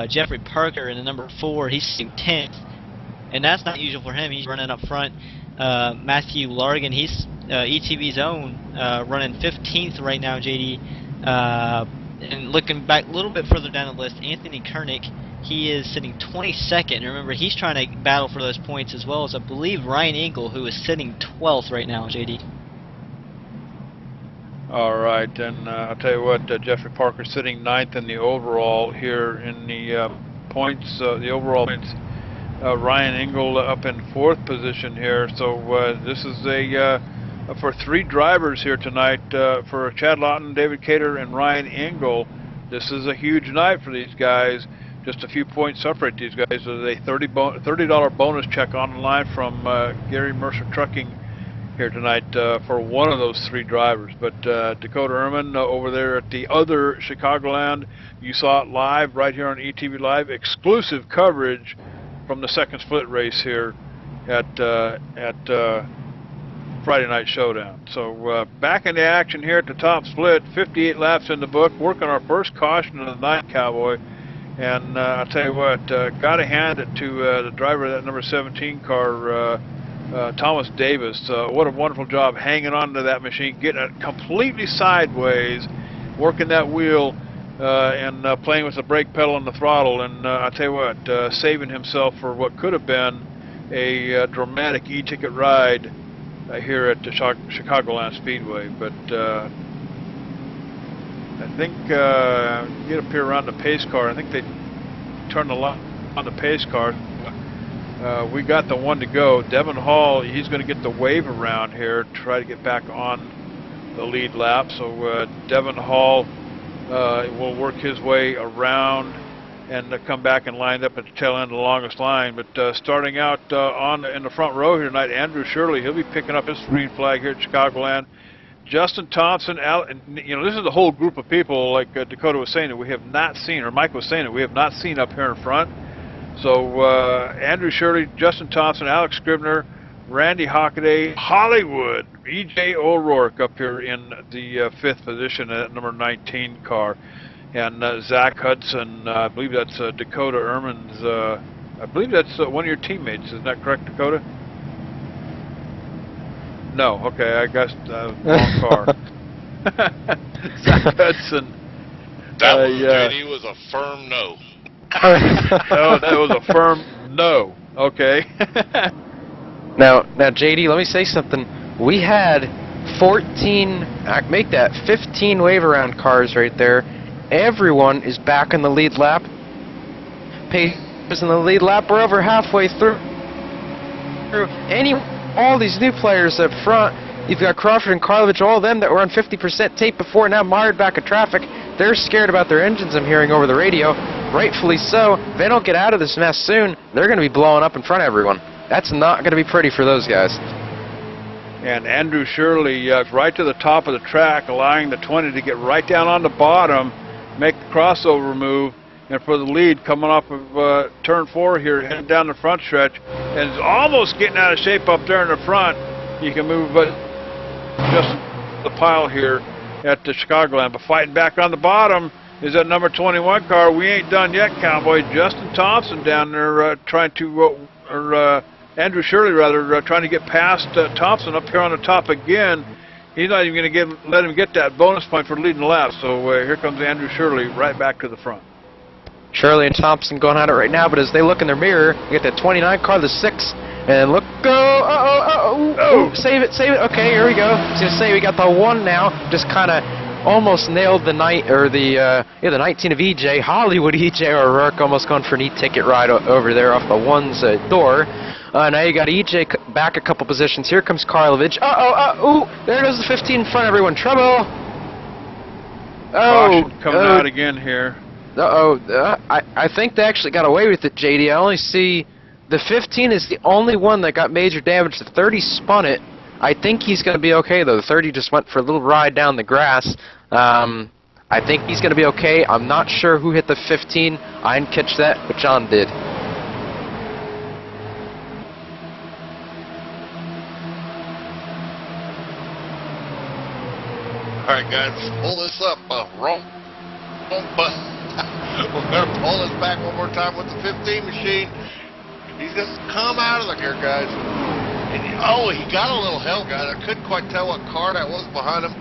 Jeffrey Parker in the number 4. He's sitting 10th, and that's not usual for him. He's running up front. Matthew Largan, he's ETV's own, running 15th right now, JD. And looking back a little bit further down the list, Anthony Kernick, he is sitting 22nd. Remember, he's trying to battle for those points, as well as, I believe, Ryan Engel, who is sitting 12th right now, JD. All right, and I'll tell you what, Jeffrey Parker sitting 9th in the overall here in the points, the overall points. Ryan Engel up in 4th position here. So this is for 3 drivers here tonight, for Chad Lawton, David Cater, and Ryan Engel. This is a huge night for these guys. Just a few points separate these guys. There's a $30 bonus check on the line from Gary Mercer Trucking here tonight for one of those 3 drivers. But Dakota Ehrman over there at the other Chicagoland, you saw it live right here on ETV Live. Exclusive coverage from the second split race here at Friday Night Showdown. So back in the action here at the top split, 58 laps in the book, working our first caution of the night, Cowboy. And I'll tell you what, got to hand it to the driver of that number 17 car, Thomas Davis. What a wonderful job hanging on to that machine, getting it completely sideways, working that wheel, and playing with the brake pedal and the throttle. And I'll tell you what, saving himself for what could have been a dramatic e-ticket ride here at the Chicagoland Speedway. But I think get up here around the pace car. I think they turned the light on the pace car. We got the one to go. Devin Hall, he's going to get the wave around here, try to get back on the lead lap. So Devin Hall will work his way around and come back and line up at the tail end of the longest line. But starting out in the front row here tonight, Andrew Shirley, he'll be picking up his green flag here at Chicagoland. Justin Thompson, you know, this is a whole group of people, like Dakota was saying, that we have not seen, or Mike was saying, that we have not seen up here in front. So Andrew Shirley, Justin Thompson, Alex Scribner, Randy Hockaday, Hollywood, E.J. O'Rourke up here in the 5th position at number 19 car. And Zach Hudson, I believe that's Dakota Ehrman's, I believe that's one of your teammates. Isn't that correct, Dakota? No, okay, I guess wrong car. Zach Hudson. That was, JD, was a firm no. Oh, that was a firm no. Okay. Now, JD, let me say something. We had 14, make that 15 wave around cars right there. Everyone is back in the lead lap. Pace is in the lead lap. We're over halfway through. All these new players up front. You've got Crawford and Karlovich, all of them that were on 50% tape before, now mired back in traffic. They're scared about their engines, I'm hearing over the radio. Rightfully so. If they don't get out of this mess soon, they're going to be blowing up in front of everyone. That's not going to be pretty for those guys. And Andrew Shirley right to the top of the track, allowing the 20 to get right down on the bottom, make the crossover move, and for the lead coming off of turn 4 here, heading down the front stretch, and is almost getting out of shape up there in the front. You can move just the pile here at the Chicagoland, but fighting back on the bottom is that number 21 car. We ain't done yet, Cowboy. Justin Thompson down there trying to, Andrew Shirley rather, trying to get past Thompson up here on the top again. He's not even going to let him get that bonus point for leading the lap. So here comes Andrew Shirley right back to the front. Shirley and Thompson going at it right now, but as they look in their mirror, you get that 29 car, the 6, and look, go, save it, okay, here we go. I was going to say, we got the 1 now, just kind of almost nailed the the 19 of EJ, Hollywood EJ O'Rourke, almost going for an e-ticket ride over there off the 1's door. Now you got EJ back a couple positions. Here comes Karlovich. There goes the 15 in front, everyone. Trouble. Caution coming out again here. I think they actually got away with it, JD. I only see the 15 is the only one that got major damage. The 30 spun it. I think he's going to be okay, though. The 30 just went for a little ride down the grass. I think he's going to be okay. I'm not sure who hit the 15. I didn't catch that, but John did. All right, guys, pull this up. Wrong button. We're going to pull this back one more time with the 15 machine. He's going to come out of here, guys. And, he got a little help, guys. I couldn't quite tell what car that was behind him,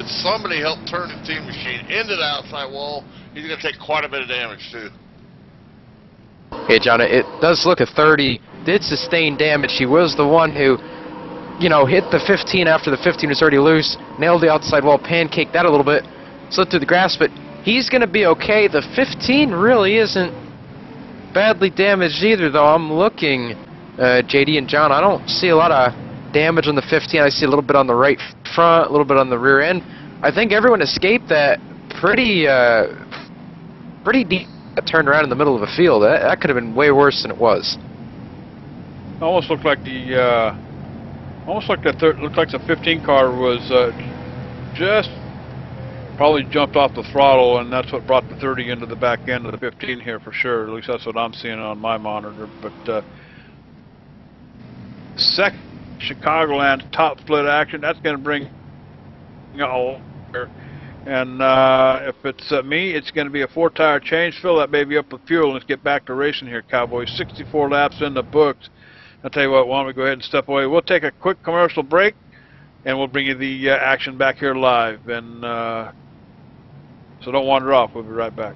but somebody helped turn the 15 machine into the outside wall. He's going to take quite a bit of damage, too. Hey, John, it does look a 30 did sustain damage. He was the one who, hit the 15 after the 15 was already loose, nailed the outside wall, pancaked that a little bit, slipped through the grass, but he's going to be okay. The 15 really isn't badly damaged either, though. I'm looking, JD and John, I don't see a lot of damage on the 15. I see a little bit on the right front, a little bit on the rear end. I think everyone escaped that pretty deep turned around in the middle of a field. That could have been way worse than it was. Almost looked like the looked like the 15 car was just probably jumped off the throttle, and that's what brought the 30 into the back end of the 15 here for sure. At least that's what I'm seeing on my monitor. But second Chicagoland top split action, that's going to bring all here. And if it's me, it's going to be a 4-tire change. Fill that baby up with fuel and let's get back to racing here, Cowboys. 64 laps in the books. I'll tell you what, why don't we go ahead and step away. We'll take a quick commercial break, and we'll bring you the action back here live. And so don't wander off. We'll be right back.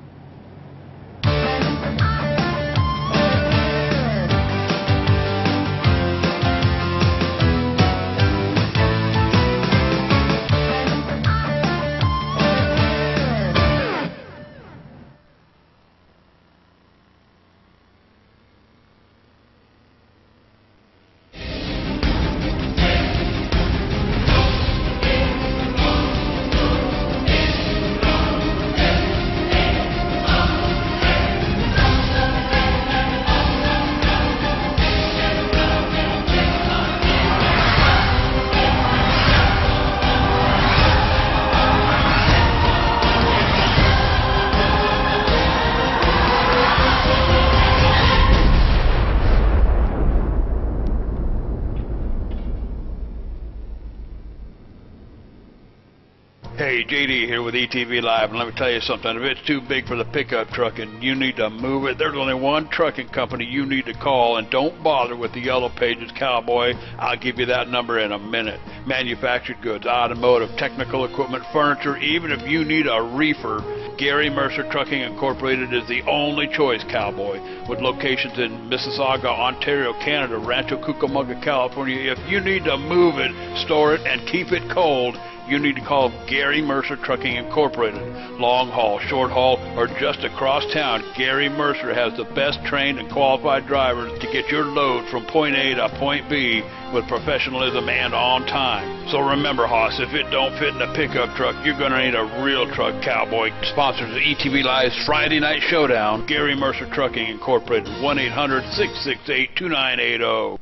JD here with ETV Live, and let me tell you something. If it's too big for the pickup truck and you need to move it, there's only one trucking company you need to call, and don't bother with the Yellow Pages, cowboy. I'll give you that number in a minute. Manufactured goods, automotive, technical equipment, furniture, even if you need a reefer, Gary Mercer Trucking Incorporated is the only choice, cowboy. With locations in Mississauga, Ontario, Canada, Rancho Cucamonga, California, if you need to move it, store it, and keep it cold, you need to call Gary Mercer Trucking Incorporated. Long haul, short haul, or just across town, Gary Mercer has the best trained and qualified drivers to get your load from point A to point B with professionalism and on time. So remember, Hoss, if it don't fit in a pickup truck, you're going to need a real truck, cowboy. Sponsors of ETV Live's Friday Night Showdown, Gary Mercer Trucking Incorporated, 1-800-668-2980.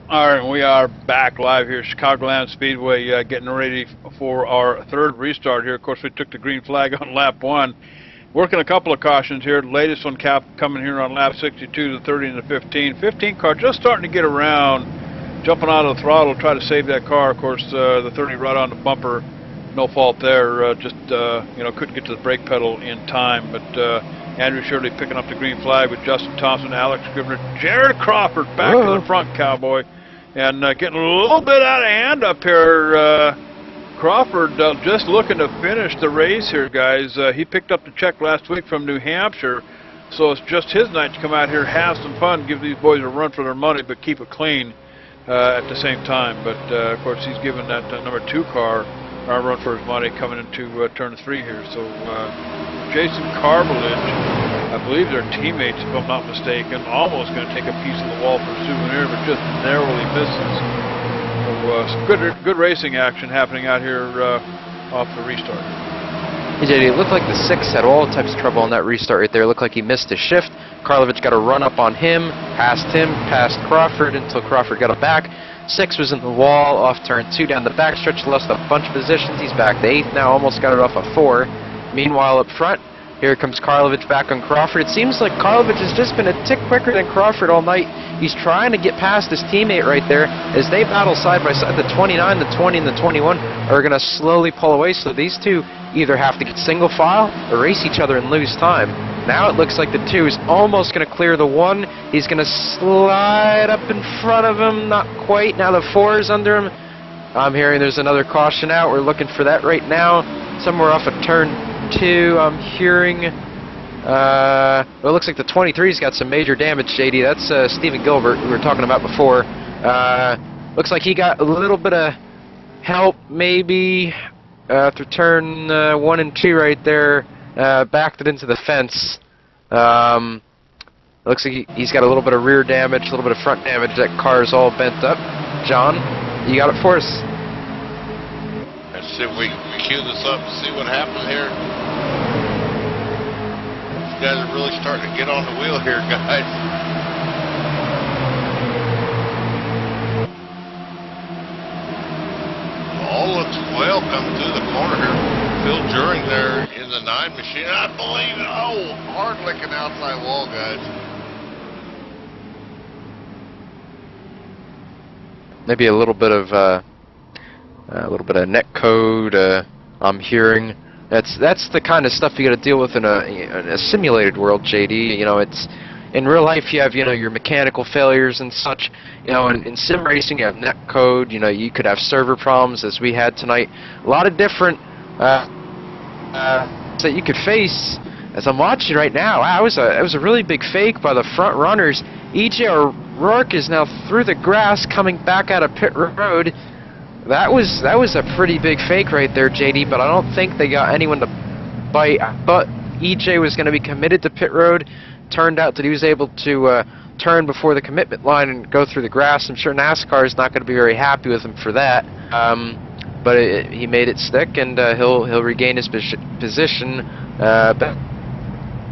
All right, we are back live here at Chicagoland Speedway, getting ready for our third restart here. Of course, we took the green flag on lap 1. Working a couple of cautions here. The latest one coming here on lap 62, the 30 and the 15. 15 car just starting to get around, jumping out of the throttle, try to save that car. Of course, the 30 right on the bumper, no fault there. Couldn't get to the brake pedal in time, but Andrew Shirley picking up the green flag with Justin Thompson, Alex Scrivener, Jared Crawford back to the front, cowboy. And getting a little bit out of hand up here. Crawford just looking to finish the race here, guys. He picked up the check last week from New Hampshire, so it's just his night to come out here, have some fun, give these boys a run for their money, but keep it clean at the same time. But, of course, he's given that number 2 car a run for his money coming into turn 3 here. So Jason Carbolage, I believe they're teammates, if I'm not mistaken, almost going to take a piece of the wall for a souvenir, but just narrowly misses. So some good racing action happening out here off the restart. Hey, JD, it looked like the 6 had all types of trouble on that restart right there. It looked like he missed his shift. Karlovic got a run up on him, passed Crawford until Crawford got him back. 6 was in the wall off turn 2 down the backstretch, lost a bunch of positions. He's back to 8th now, almost got it off a 4. Meanwhile, up front, here comes Karlovic back on Crawford. It seems like Karlovic has just been a tick quicker than Crawford all night. He's trying to get past his teammate right there. As they battle side by side, the 29, the 20, and the 21 are going to slowly pull away. So these two either have to get single file or race each other and lose time. Now it looks like the 2 is almost going to clear the 1. He's going to slide up in front of him. Not quite. Now the 4 is under him. I'm hearing there's another caution out. We're looking for that right now. Somewhere off of turn 2, I'm hearing. Well, it looks like the 23's got some major damage, JD. That's Stephen Gilbert, who we were talking about before. Looks like he got a little bit of help, maybe, through turn 1 and 2 right there. Backed it into the fence. Looks like he's got a little bit of rear damage, a little bit of front damage. That car's all bent up. John, you got it for us? Let's see if we can cue this up and see what happens here. These guys are really starting to get on the wheel here, guys. All looks well coming through the corner here. Phil Juring there in the 9 machine. I believe it. Oh, hard licking outside wall, guys. Maybe a little bit of net code. I'm hearing. That's the kind of stuff you got to deal with in a simulated world, JD. You know, it's in real life you have your mechanical failures and such. In sim racing you have net code. You could have server problems as we had tonight. A lot of different that you could face. As I'm watching right now, wow, it was a really big fake by the front runners. E.J. O'Rourke is now through the grass coming back out of pit road. That was a pretty big fake right there, JD, but I don't think they got anyone to bite. But E.J. was going to be committed to pit road. Turned out that he was able to turn before the commitment line and go through the grass. I'm sure NASCAR is not going to be very happy with him for that. But he made it stick, and he'll regain his position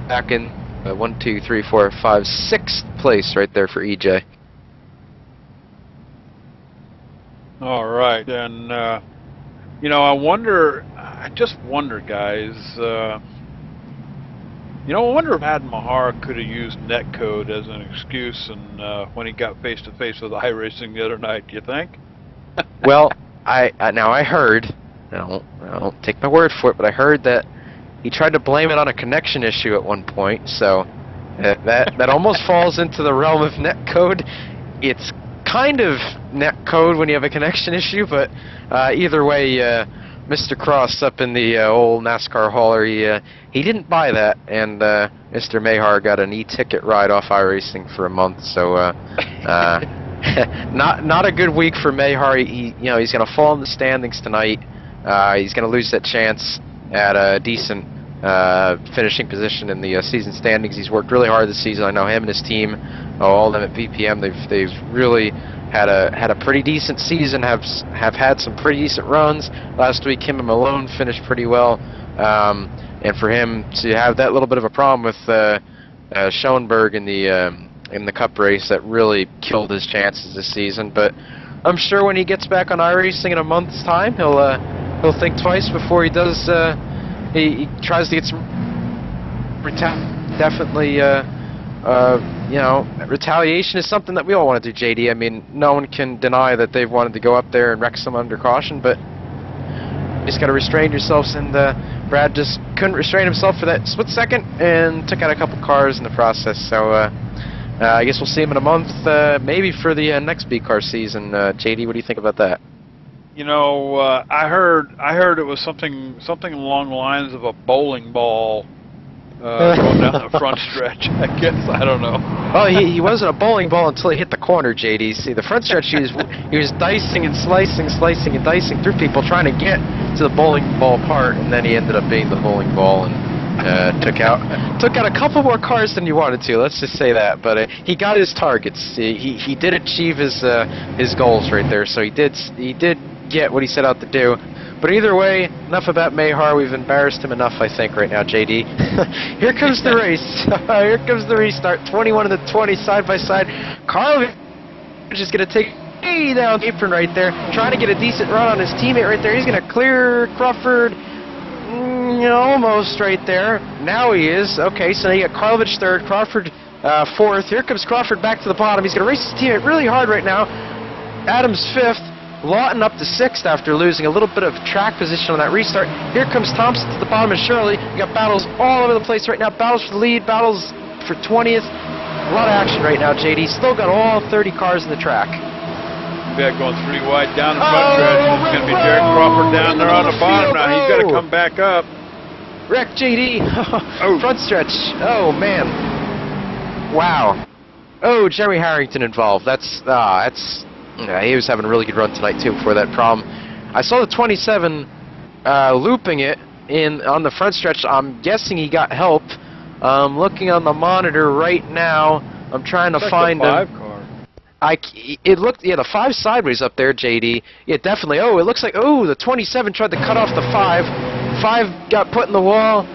back in 1, 2, 3, 4, 5, 6th place right there for EJ. All right, and I just wonder, guys. You know, I wonder if Adam Mahar could have used netcode as an excuse and when he got face to face with iRacing the other night. Do you think? Well, now I heard. I don't take my word for it, but I heard that he tried to blame it on a connection issue at one point. So that almost falls into the realm of netcode. It's kind of netcode when you have a connection issue, but either way, Mr. Cross up in the old NASCAR hauler, he didn't buy that, and Mr. Mahar got an e-ticket ride off iRacing for a month. So not a good week for Mahar. He's going to fall in the standings tonight. He's going to lose that chance at a decent finishing position in the season standings. He's worked really hard this season. I know him and his team, all of them at VPM. They've really had a pretty decent season. Have had some pretty decent runs. Last week, him and Malone finished pretty well. And for him to have that little bit of a problem with Schoenberg in the Cup race, that really killed his chances this season. But I'm sure when he gets back on iRacing in a month's time, he'll think twice before he does. He tries to get some definitely. Retaliation is something that we all want to do, JD. I mean, no one can deny that they've wanted to go up there and wreck someone under caution, but you just got to restrain yourselves, and Brad just couldn't restrain himself for that split second and took out a couple cars in the process. So I guess we'll see him in a month, maybe for the next B-car season. JD, what do you think about that? You know, I heard it was something along the lines of a bowling ball going down the front stretch. I guess, I don't know. Well, he wasn't a bowling ball until he hit the corner, JD. See, the front stretch, he was dicing and slicing and dicing through people trying to get to the bowling ball part, and then he ended up being the bowling ball and took out a couple more cars than he wanted to. Let's just say that. But he got his targets. He did achieve his goals right there. So he did get what he set out to do. But either way, enough about Mahar. We've embarrassed him enough, I think, right now, JD. Here comes the race. Here comes the restart. 21 and the 20 side by side. Karlovic is just going to take down the apron right there, trying to get a decent run on his teammate right there. He's going to clear Crawford. Almost right there. Now he is. Okay, so now you got Karlovic third, Crawford fourth. Here comes Crawford back to the bottom. He's going to race his teammate really hard right now. Adams fifth. Lawton up to sixth after losing a little bit of track position on that restart. Here comes Thompson to the bottom and Shirley. You got battles all over the place right now. Battles for the lead, battles for 20th. A lot of action right now, JD. Still got all 30 cars in the track. Yeah, going 3 wide down the front stretch. It's going to be Derek Crawford down there on the bottom now. He's got to come back up. Wreck, JD. Front stretch. Oh, man. Wow. Oh, Jeremy Harrington involved. He was having a really good run tonight, too, before that problem. I saw the 27 looping it on the front stretch. I'm guessing he got help. I'm looking on the monitor right now. I'm trying to find him. It looked, the 5 sideways up there, JD. Yeah, definitely. Oh, it looks like, the 27 tried to cut off the 5. 5 got put in the wall.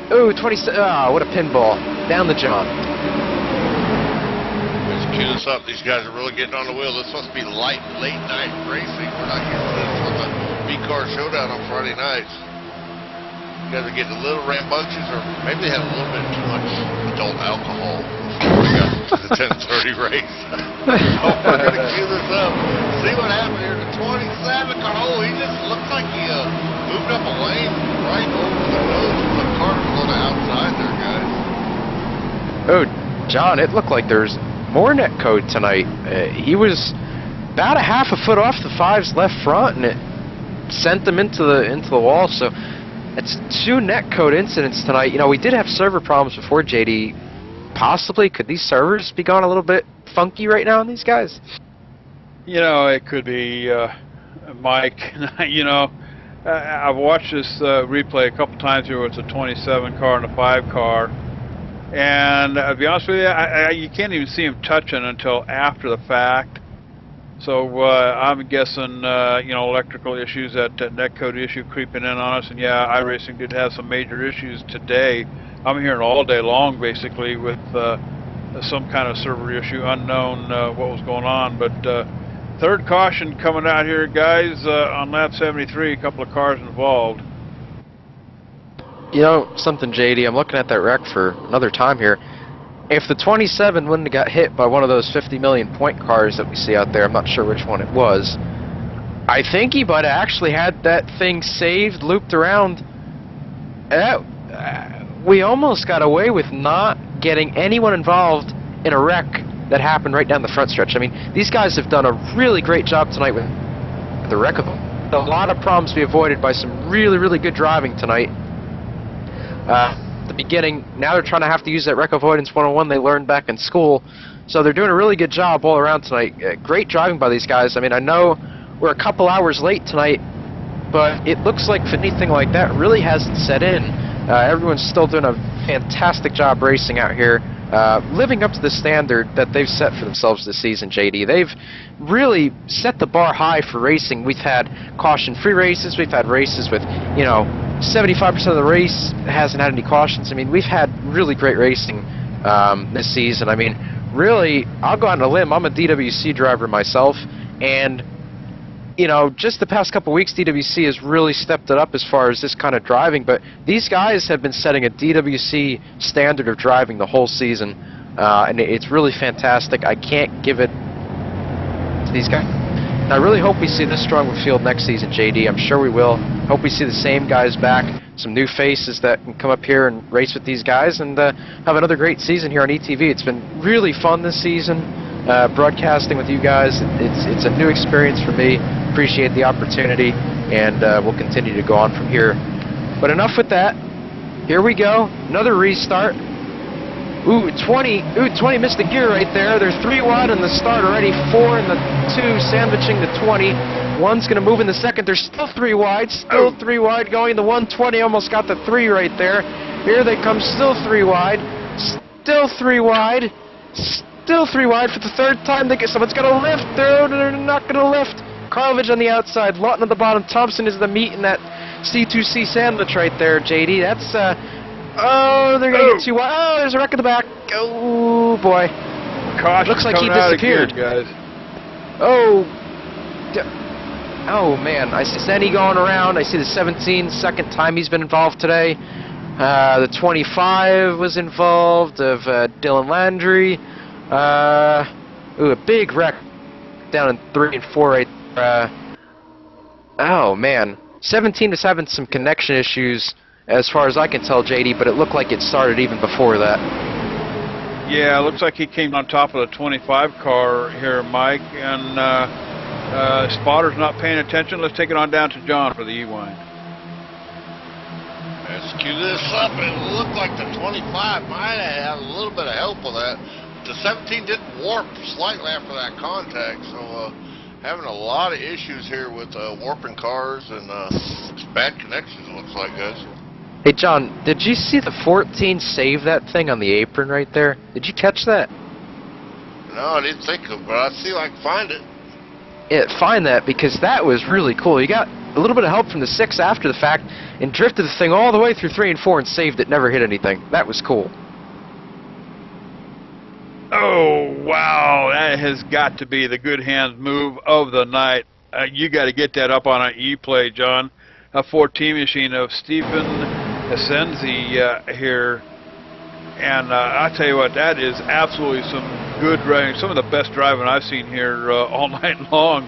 Oh, 27, what a pinball. Down the John. Cue this up. These guys are really getting on the wheel. This must be late night racing. We're not used to this on the B-car showdown on Friday nights. You guys are getting a little rambunctious, or maybe they had a little bit too much adult alcohol before we got to the 10:30 race. So we're going to cue this up. See what happened here. The 27 car. Oh, he just looks like he moved up a lane right over the nose of the car on the outside there, guys. Oh, John, it looked like there's more netcode tonight. He was about a half a foot off the 5's left front, and it sent them into the wall. So it's 2 netcode incidents tonight. You know, we did have server problems before, JD. Possibly, could these servers be gone a little bit funky right now on these guys? You know, it could be, Mike. You know, I've watched this replay a couple times here with the 27 car and the 5 car. And to be honest with you, you can't even see him touching until after the fact. So I'm guessing, electrical issues, that netcode issue creeping in on us. And yeah, iRacing did have some major issues today. I'm hearing all day long, basically, with some kind of server issue, unknown what was going on. But third caution coming out here, guys, on lap 73, a couple of cars involved. You know something, JD? I'm looking at that wreck for another time here. If the 27 wouldn't have got hit by one of those 50 million point cars that we see out there, I'm not sure which one it was, I think he might have actually had that thing saved, looped around. We almost got away with not getting anyone involved in a wreck that happened right down the front stretch. I mean, these guys have done a really great job tonight with the wreck of them. A lot of problems to be avoided by some really, really good driving tonight. The beginning, now they're trying to have to use that wreck avoidance 101 they learned back in school. So they're doing a really good job all around tonight. Great driving by these guys. I mean, I know we're a couple hours late tonight, but it looks like if anything like that really hasn't set in. Everyone's still doing a fantastic job racing out here, living up to the standard that they've set for themselves this season, JD. They've really set the bar high for racing. We've had caution-free races. We've had races with, 75% of the race hasn't had any cautions. I mean, we've had really great racing this season. I mean, really, I'll go out on a limb. I'm a DWC driver myself, and just the past couple weeks, DWC has really stepped it up as far as this kind of driving, but these guys have been setting a DWC standard of driving the whole season, and it's really fantastic. I can't give it to these guys. And I really hope we see this strong of a field next season, JD. I'm sure we will. Hope we see the same guys back, some new faces that can come up here and race with these guys, and have another great season here on ETV. It's been really fun this season, broadcasting with you guys. It's a new experience for me. Appreciate the opportunity, and we'll continue to go on from here. But enough with that. Here we go. Another restart. Ooh, 20 missed the gear right there. They're 3 wide on the start already. 4 in the 2, sandwiching the 20. One's going to move in the second. They're still 3 wide. Still 3 wide going. The 120 almost got the 3 right there. Here they come. Still 3 wide. Still 3 wide. Still 3 wide for the third time. Someone's going to lift. They're not going to lift. Karlovich on the outside, Lawton at the bottom. Thompson is the meat in that C2C sandwich right there, JD. That's, oh, they're going to get too wide. Oh, there's a wreck in the back. Oh, boy. Caution. Looks like he disappeared. Again, guys. Oh. Oh, man. I see Zenny going around. I see the 17, second time he's been involved today. The 25 was involved of Dylan Landry. Ooh, a big wreck down in 3 and 4 right. Oh man, 17 was having some connection issues as far as I can tell, JD, but it looked like it started even before that. Yeah, it looks like he came on top of the 25 car here, Mike, and spotter's not paying attention. Let's take it on down to John for the E-Wine. Let's cue this up. It looked like the 25 might have had a little bit of help with that. The 17 did warp slightly after that contact, so having a lot of issues here with warping cars and bad connections, it looks like, guys. Hey, John, did you see the 14 save that thing on the apron right there? Did you catch that? No, I didn't think of it, but I'd see if I can find it. Yeah, find that, because that was really cool. You got a little bit of help from the 6 after the fact and drifted the thing all the way through 3 and 4 and saved it, never hit anything. That was cool. Oh, wow, that has got to be the good hands move of the night. You got to get that up on an E-play, John. A 14 machine of Stephen Asenzi here. And I tell you what, that is absolutely some good driving, some of the best driving I've seen here all night long,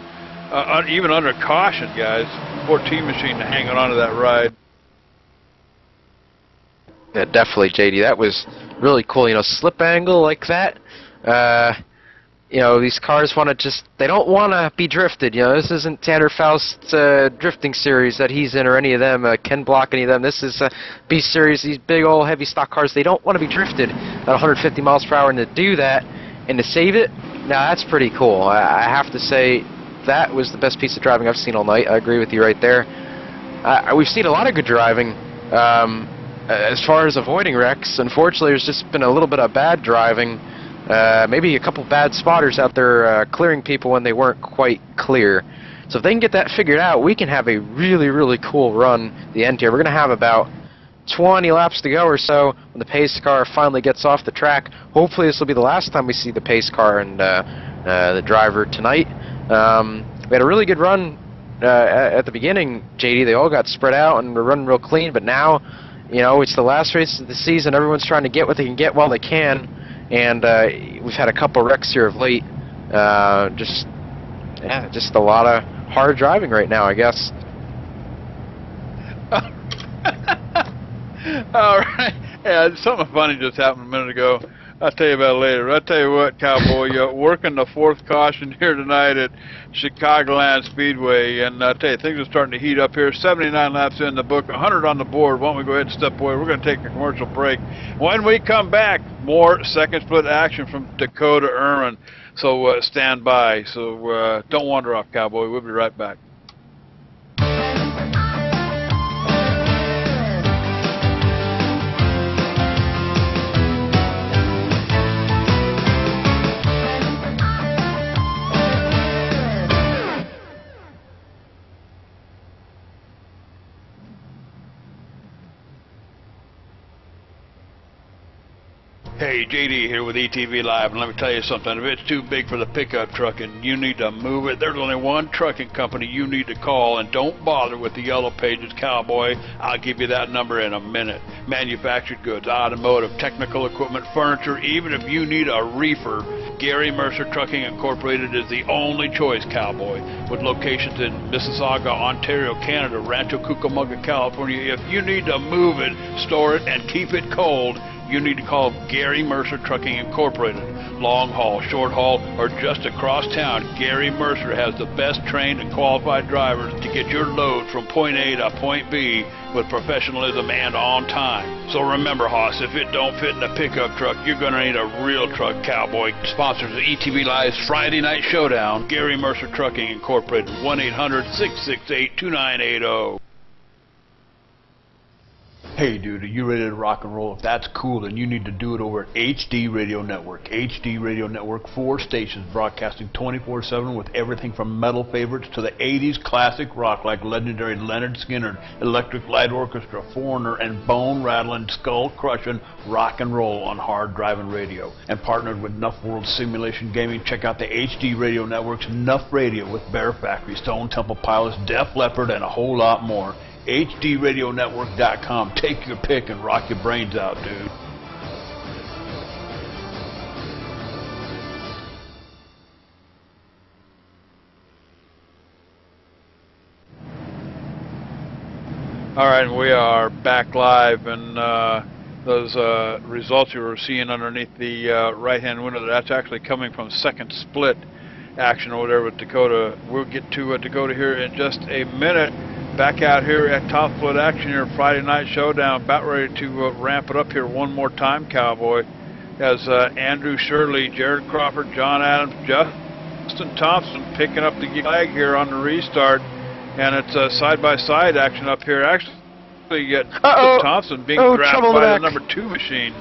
even under caution, guys. 14 machine hanging on to that ride. Yeah, definitely, JD. That was really cool. Slip angle like that. These cars want to they don't want to be drifted. This isn't Tanner Faust's drifting series that he's in or any of them, Ken Block, any of them. This is B series, these big old heavy stock cars. They don't want to be drifted at 150 miles per hour, and to do that and to save it, now that's pretty cool. I have to say that was the best piece of driving I've seen all night. I agree with you right there. We've seen a lot of good driving. As far as avoiding wrecks, unfortunately, there's just been a little bit of bad driving. Maybe a couple bad spotters out there clearing people when they weren't quite clear. So if they can get that figured out, we can have a really, really cool run at the end here. We're going to have about 20 laps to go or so when the pace car finally gets off the track. Hopefully this will be the last time we see the pace car and the driver tonight. We had a really good run at the beginning, JD. They all got spread out and were running real clean, but now you know, it's the last race of the season. Everyone's trying to get what they can get while they can, and we've had a couple wrecks here of late. Just a lot of hard driving right now, I guess. All right. Yeah, something funny just happened a minute ago. I'll tell you about it later. I'll tell you what, Cowboy, you're working the 4th caution here tonight at Chicagoland Speedway, and I tell you, things are starting to heat up here. 79 laps in the book, 100 on the board. Why don't we go ahead and step away? We're going to take a commercial break. When we come back, more second split action from Dakota Irwin. So stand by. So don't wander off, Cowboy. We'll be right back. Hey, JD here with ETV Live, and let me tell you something. If it's too big for the pickup truck and you need to move it, there's only one trucking company you need to call, and don't bother with the Yellow Pages, Cowboy. I'll give you that number in a minute. Manufactured goods, automotive, technical equipment, furniture, even if you need a reefer, Gary Mercer Trucking Incorporated is the only choice, Cowboy. With locations in Mississauga, Ontario, Canada, Rancho Cucamonga, California, if you need to move it, store it, and keep it cold, you need to call Gary Mercer Trucking Incorporated. Long haul, short haul, or just across town, Gary Mercer has the best trained and qualified drivers to get your load from point A to point B with professionalism and on time. So remember, Hoss, if it don't fit in a pickup truck, you're going to need a real truck, Cowboy. Sponsors of ETV Live's Friday Night Showdown, Gary Mercer Trucking Incorporated, 1-800-668-2980. Hey dude, are you ready to rock and roll? If that's cool, then you need to do it over at HD Radio Network. HD Radio Network, 4 stations broadcasting 24/7 with everything from metal favorites to the 80s classic rock like legendary Leonard Skinner, Electric Light Orchestra, Foreigner, and bone-rattling, skull-crushing rock and roll on hard driving radio. And partnered with Nuff World Simulation Gaming, check out the HD Radio Network's Nuff Radio with Bear Factory, Stone Temple Pilots, Def Leppard, and a whole lot more. HDRadionetwork.com. Take your pick and rock your brains out, dude. All right, we are back live, and those results you were seeing underneath the right-hand window, that's actually coming from second split action over there with Dakota. We'll get to Dakota here in just a minute. Back out here at top split action here, Friday Night Showdown, about ready to ramp it up here one more time, Cowboy, as Andrew Shirley, Jared Crawford, John Adams, Justin Thompson picking up the flag here on the restart, and it's side-by-side action up here. Actually, you get Thompson being grabbed by the number 2 machine.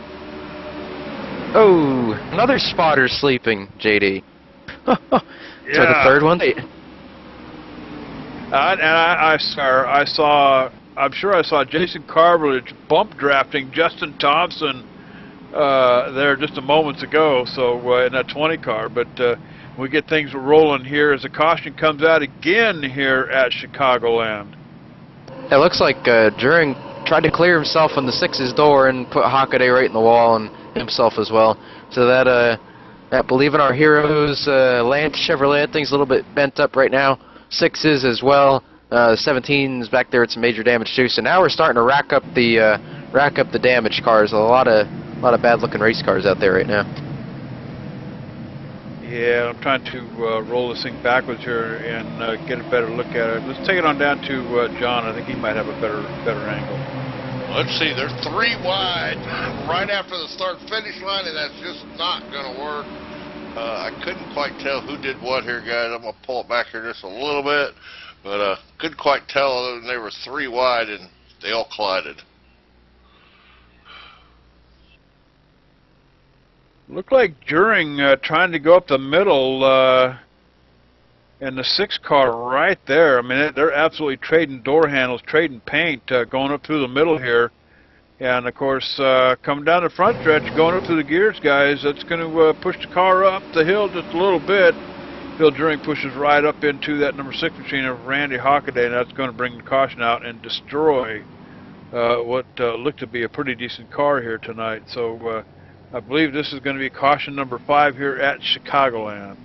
Oh, another spotter sleeping, JD. Yeah. For the third one. I'm sure I saw Jason Carveridge bump drafting Justin Thompson there just a moments ago, so in that 20 car, but we get things rolling here as the caution comes out again here at Chicagoland. It looks like During tried to clear himself on the 6's door and put Hockaday right in the wall and himself as well, so that Believe in Our Heroes Lance Chevrolet thing's a little bit bent up right now. 6's as well. 17's back there with some major damage too. So now we're starting to rack up the damaged cars. A lot of bad-looking race cars out there right now. Yeah, I'm trying to roll this thing backwards here and get a better look at it. Let's take it on down to John. I think he might have a better angle. Let's see, they're 3 wide right after the start-finish line, and that's just not going to work. I couldn't quite tell who did what here, guys. I'm going to pull it back here just a little bit, but couldn't quite tell other than they were 3 wide and they all collided. Looked like during trying to go up the middle and the 6 car right there. I mean, they're absolutely trading door handles, trading paint, going up through the middle here. And, of course, coming down the front stretch, going up through the gears, guys, that's going to push the car up the hill just a little bit. Phil During pushes right up into that number 6 machine of Randy Hockaday, and that's going to bring the caution out and destroy what looked to be a pretty decent car here tonight. So I believe this is going to be caution number 5 here at Chicagoland.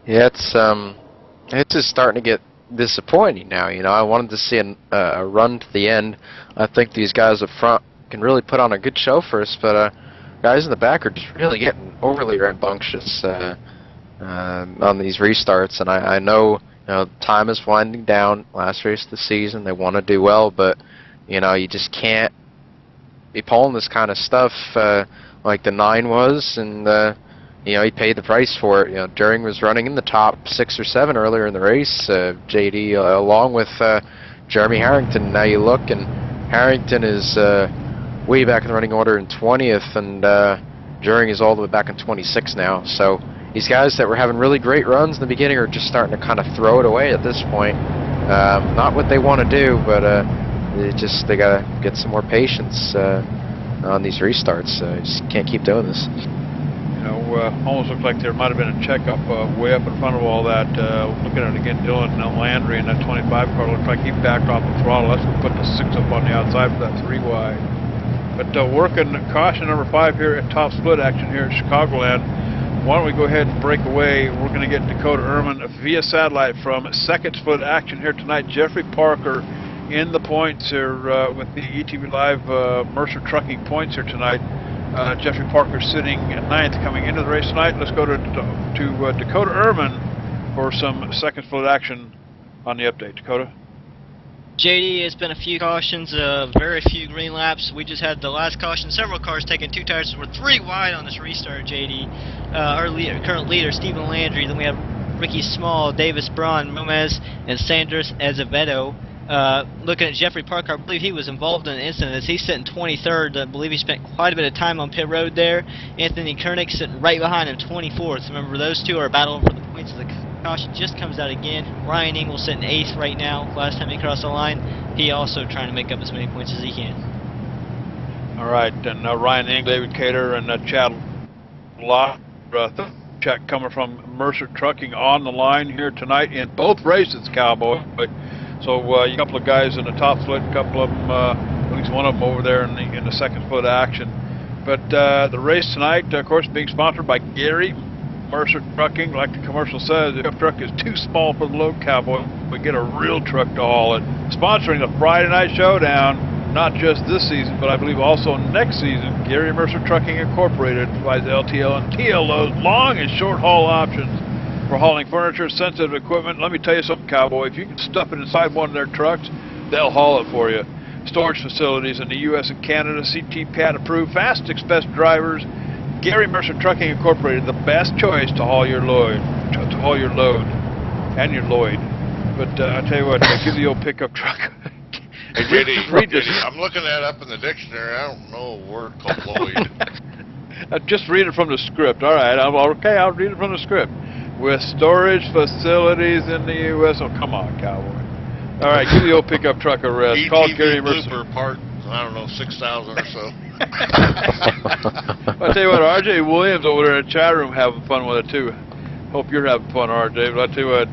Yeah, it's just starting to get disappointing now. You know, I wanted to see a run to the end. I think these guys up front can really put on a good show for us, but guys in the back are just really getting overly rambunctious on these restarts. And I know, you know, time is winding down. Last race of the season, they want to do well, but you know, you just can't be pulling this kind of stuff like the 9 was, and you know, he paid the price for it. You know, During was running in the top 6 or 7 earlier in the race. JD along with Jeremy Harrington. Now you look, and Harrington is way back in the running order in 20th, and During is all the way back in 26 now. So these guys that were having really great runs in the beginning are just starting to kind of throw it away at this point. Not what they want to do, but they gotta get some more patience on these restarts. Just can't keep doing this. You know, almost looked like there might have been a checkup way up in front of all that. Looking at it again, Dylan Landry in that 25 car looked like he backed off the throttle. That's what put the 6 up on the outside for that 3 wide. But working caution number 5 here at top split action here at Chicagoland. Why don't we go ahead and break away? We're going to get Dakota Ehrman via satellite from second split action here tonight. Jeffrey Parker in the points here with the ETV Live Mercer Trucking points here tonight. Jeffrey Parker sitting at 9th coming into the race tonight. Let's go to Dakota Ehrman for some second split action on the update. Dakota? JD, it's been a few cautions, very few green laps. We just had the last caution, several cars taking 2 tires. We're 3 wide on this restart, JD. Our current leader, Stephen Landry. Then we have Ricky Small, Davis Braun, Gomez, and Sanders Azevedo. Looking at Jeffrey Parker, I believe he was involved in an incident as he's sitting 23rd. I believe he spent quite a bit of time on pit road there. Anthony Koenig sitting right behind him, 24th. Remember, those two are battling for the points. The caution just comes out again. Ryan Engel sitting 8th right now. Last time he crossed the line, he also trying to make up as many points as he can. All right, and Ryan Engel, David Cater, and Chad Lott. Check coming from Mercer Trucking on the line here tonight in both races, Cowboy. So a couple of guys in the top split, a couple of them, at least one of them over there in the second split action. But the race tonight, of course, being sponsored by Gary Mercer Trucking. Like the commercial says, if a truck is too small for the load, Cowboy, we get a real truck to haul it. Sponsoring the Friday Night Showdown, not just this season, but I believe also next season. Gary Mercer Trucking Incorporated provides LTL and TL loads, long and short haul options for hauling furniture, sensitive equipment. Let me tell you something, Cowboy. If you can stuff it inside one of their trucks, they'll haul it for you. Storage facilities in the U.S. and Canada, CT PAT approved, fast express drivers. Gary Mercer Trucking Incorporated, the best choice to haul your load, and your Lloyd. But I tell you what, give the old pickup truck. Hey, JD, I'm looking that up in the dictionary. I don't know a word called Lloyd. Just read it from the script. All right, okay. I'll read it from the script. With storage facilities in the U.S. Oh, come on, Cowboy. All right, give the old pickup truck a rest. Call Gary Mercer. Part, I don't know, 6,000 or so. I tell you what, R.J. Williams over there in the chat room having fun with it too. Hope you're having fun, R.J. But I tell you what,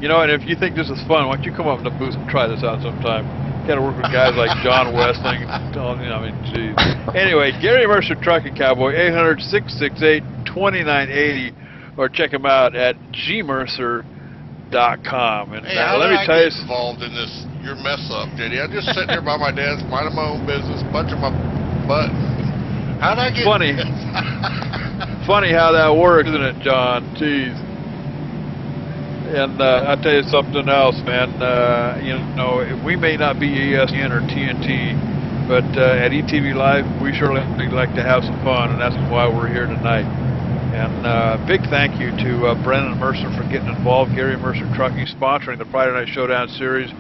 you know, and if you think this is fun, why don't you come up in the booth and try this out sometime? Got to work with guys like John Westling. I mean, geez. Anyway, Gary Mercer Trucking, Cowboy, 800-668-2980. Or check them out at gmercer.com. And hey, let me tell you, involved in this your mess up, JD. I'm just sitting here by my desk, minding my own business, bunching my butt. How'd I get funny? Funny how that works, isn't it, John? Jeez. And I tell you something else, man. You know, we may not be ESPN or TNT, but at ETV Live, we surely like to have some fun, and that's why we're here tonight. And big thank you to Brennan Mercer for getting involved. Gary Mercer Trucking sponsoring the Friday Night Showdown series.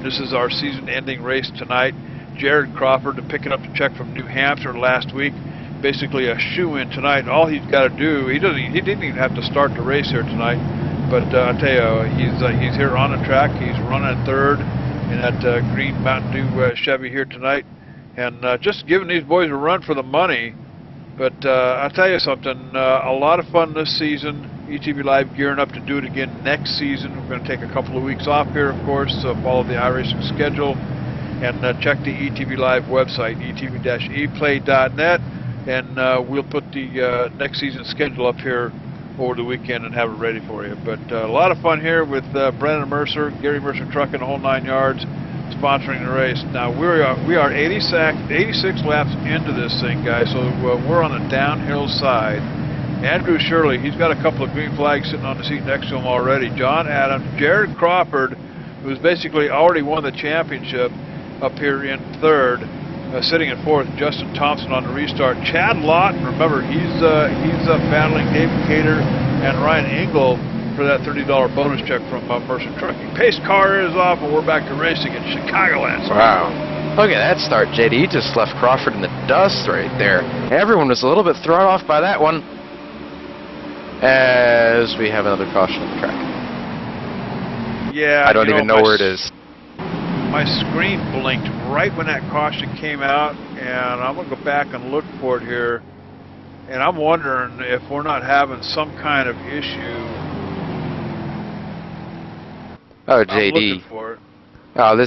This is our season-ending race tonight. Jared Crawford picking up the check from New Hampshire last week. Basically a shoe-in tonight. All he's got to do, he didn't even have to start the race here tonight. But I tell you, he's here on the track. He's running third in that green Mountain Dew Chevy here tonight, and just giving these boys a run for the money. But I'll tell you something, a lot of fun this season. ETV Live gearing up to do it again next season. We're going to take a couple of weeks off here, of course, follow the iRacing schedule, and check the ETV Live website, etv-eplay.net, and we'll put the next season schedule up here over the weekend and have it ready for you. But a lot of fun here with Brennan Mercer, Gary Mercer Trucking, the whole 9 yards, sponsoring the race. Now we are 86 laps into this thing, guys, so we're on the downhill side. Andrew Shirley, he's got a couple of green flags sitting on the seat next to him already. John Adams, Jared Crawford, who's basically already won the championship, up here in third, sitting in fourth. Justin Thompson on the restart. Chad Lawton, remember, he's battling David Cater and Ryan Engel for that $30 bonus check from Mercer Trucking. Pace car is off, and we're back to racing at Chicagoland. Wow. Look at that start, JD. He just left Crawford in the dust right there. Everyone was a little bit thrown off by that one, as we have another caution on the track. Yeah, I don't even know where it is. My screen blinked right when that caution came out, and I'm going to go back and look for it here. And I'm wondering if we're not having some kind of issue. Oh, I'm looking JD. for it. Oh, the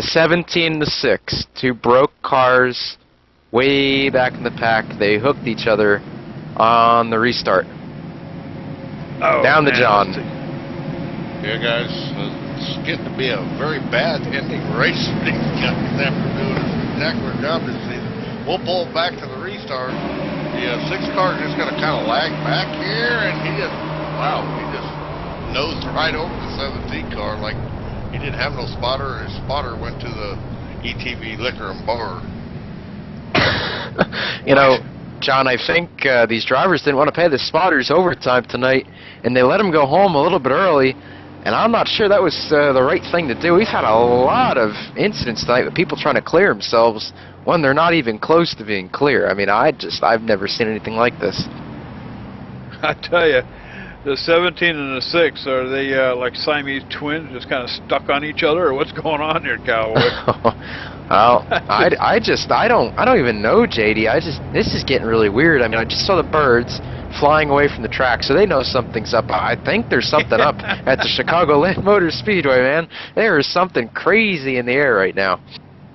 17 to 6. Two broke cars way back in the pack. They hooked each other on the restart. Oh, Down to man, John. Yeah, guys, it's getting to be a very bad ending race for these guys after doing a spectacular job this season. We'll pull back to the restart. The 6 car is just going to kind of lag back here, and he just nosed right over the 17 car like he didn't have no spotter. His spotter went to the ETV liquor and bar. You know, John, I think these drivers didn't want to pay the spotters overtime tonight, and they let them go home a little bit early, and I'm not sure that was the right thing to do. We've had a lot of incidents tonight with people trying to clear themselves when they're not even close to being clear. I mean, I've never seen anything like this. I tell you, the 17 and the 6, are they like Siamese twins, just kind of stuck on each other, or what's going on here, Cowboy? Well, I don't even know, JD. This is getting really weird. I mean, I just saw the birds flying away from the track, so they know something's up. I think there's something up at the Chicagoland Motor Speedway, man. There is something crazy in the air right now.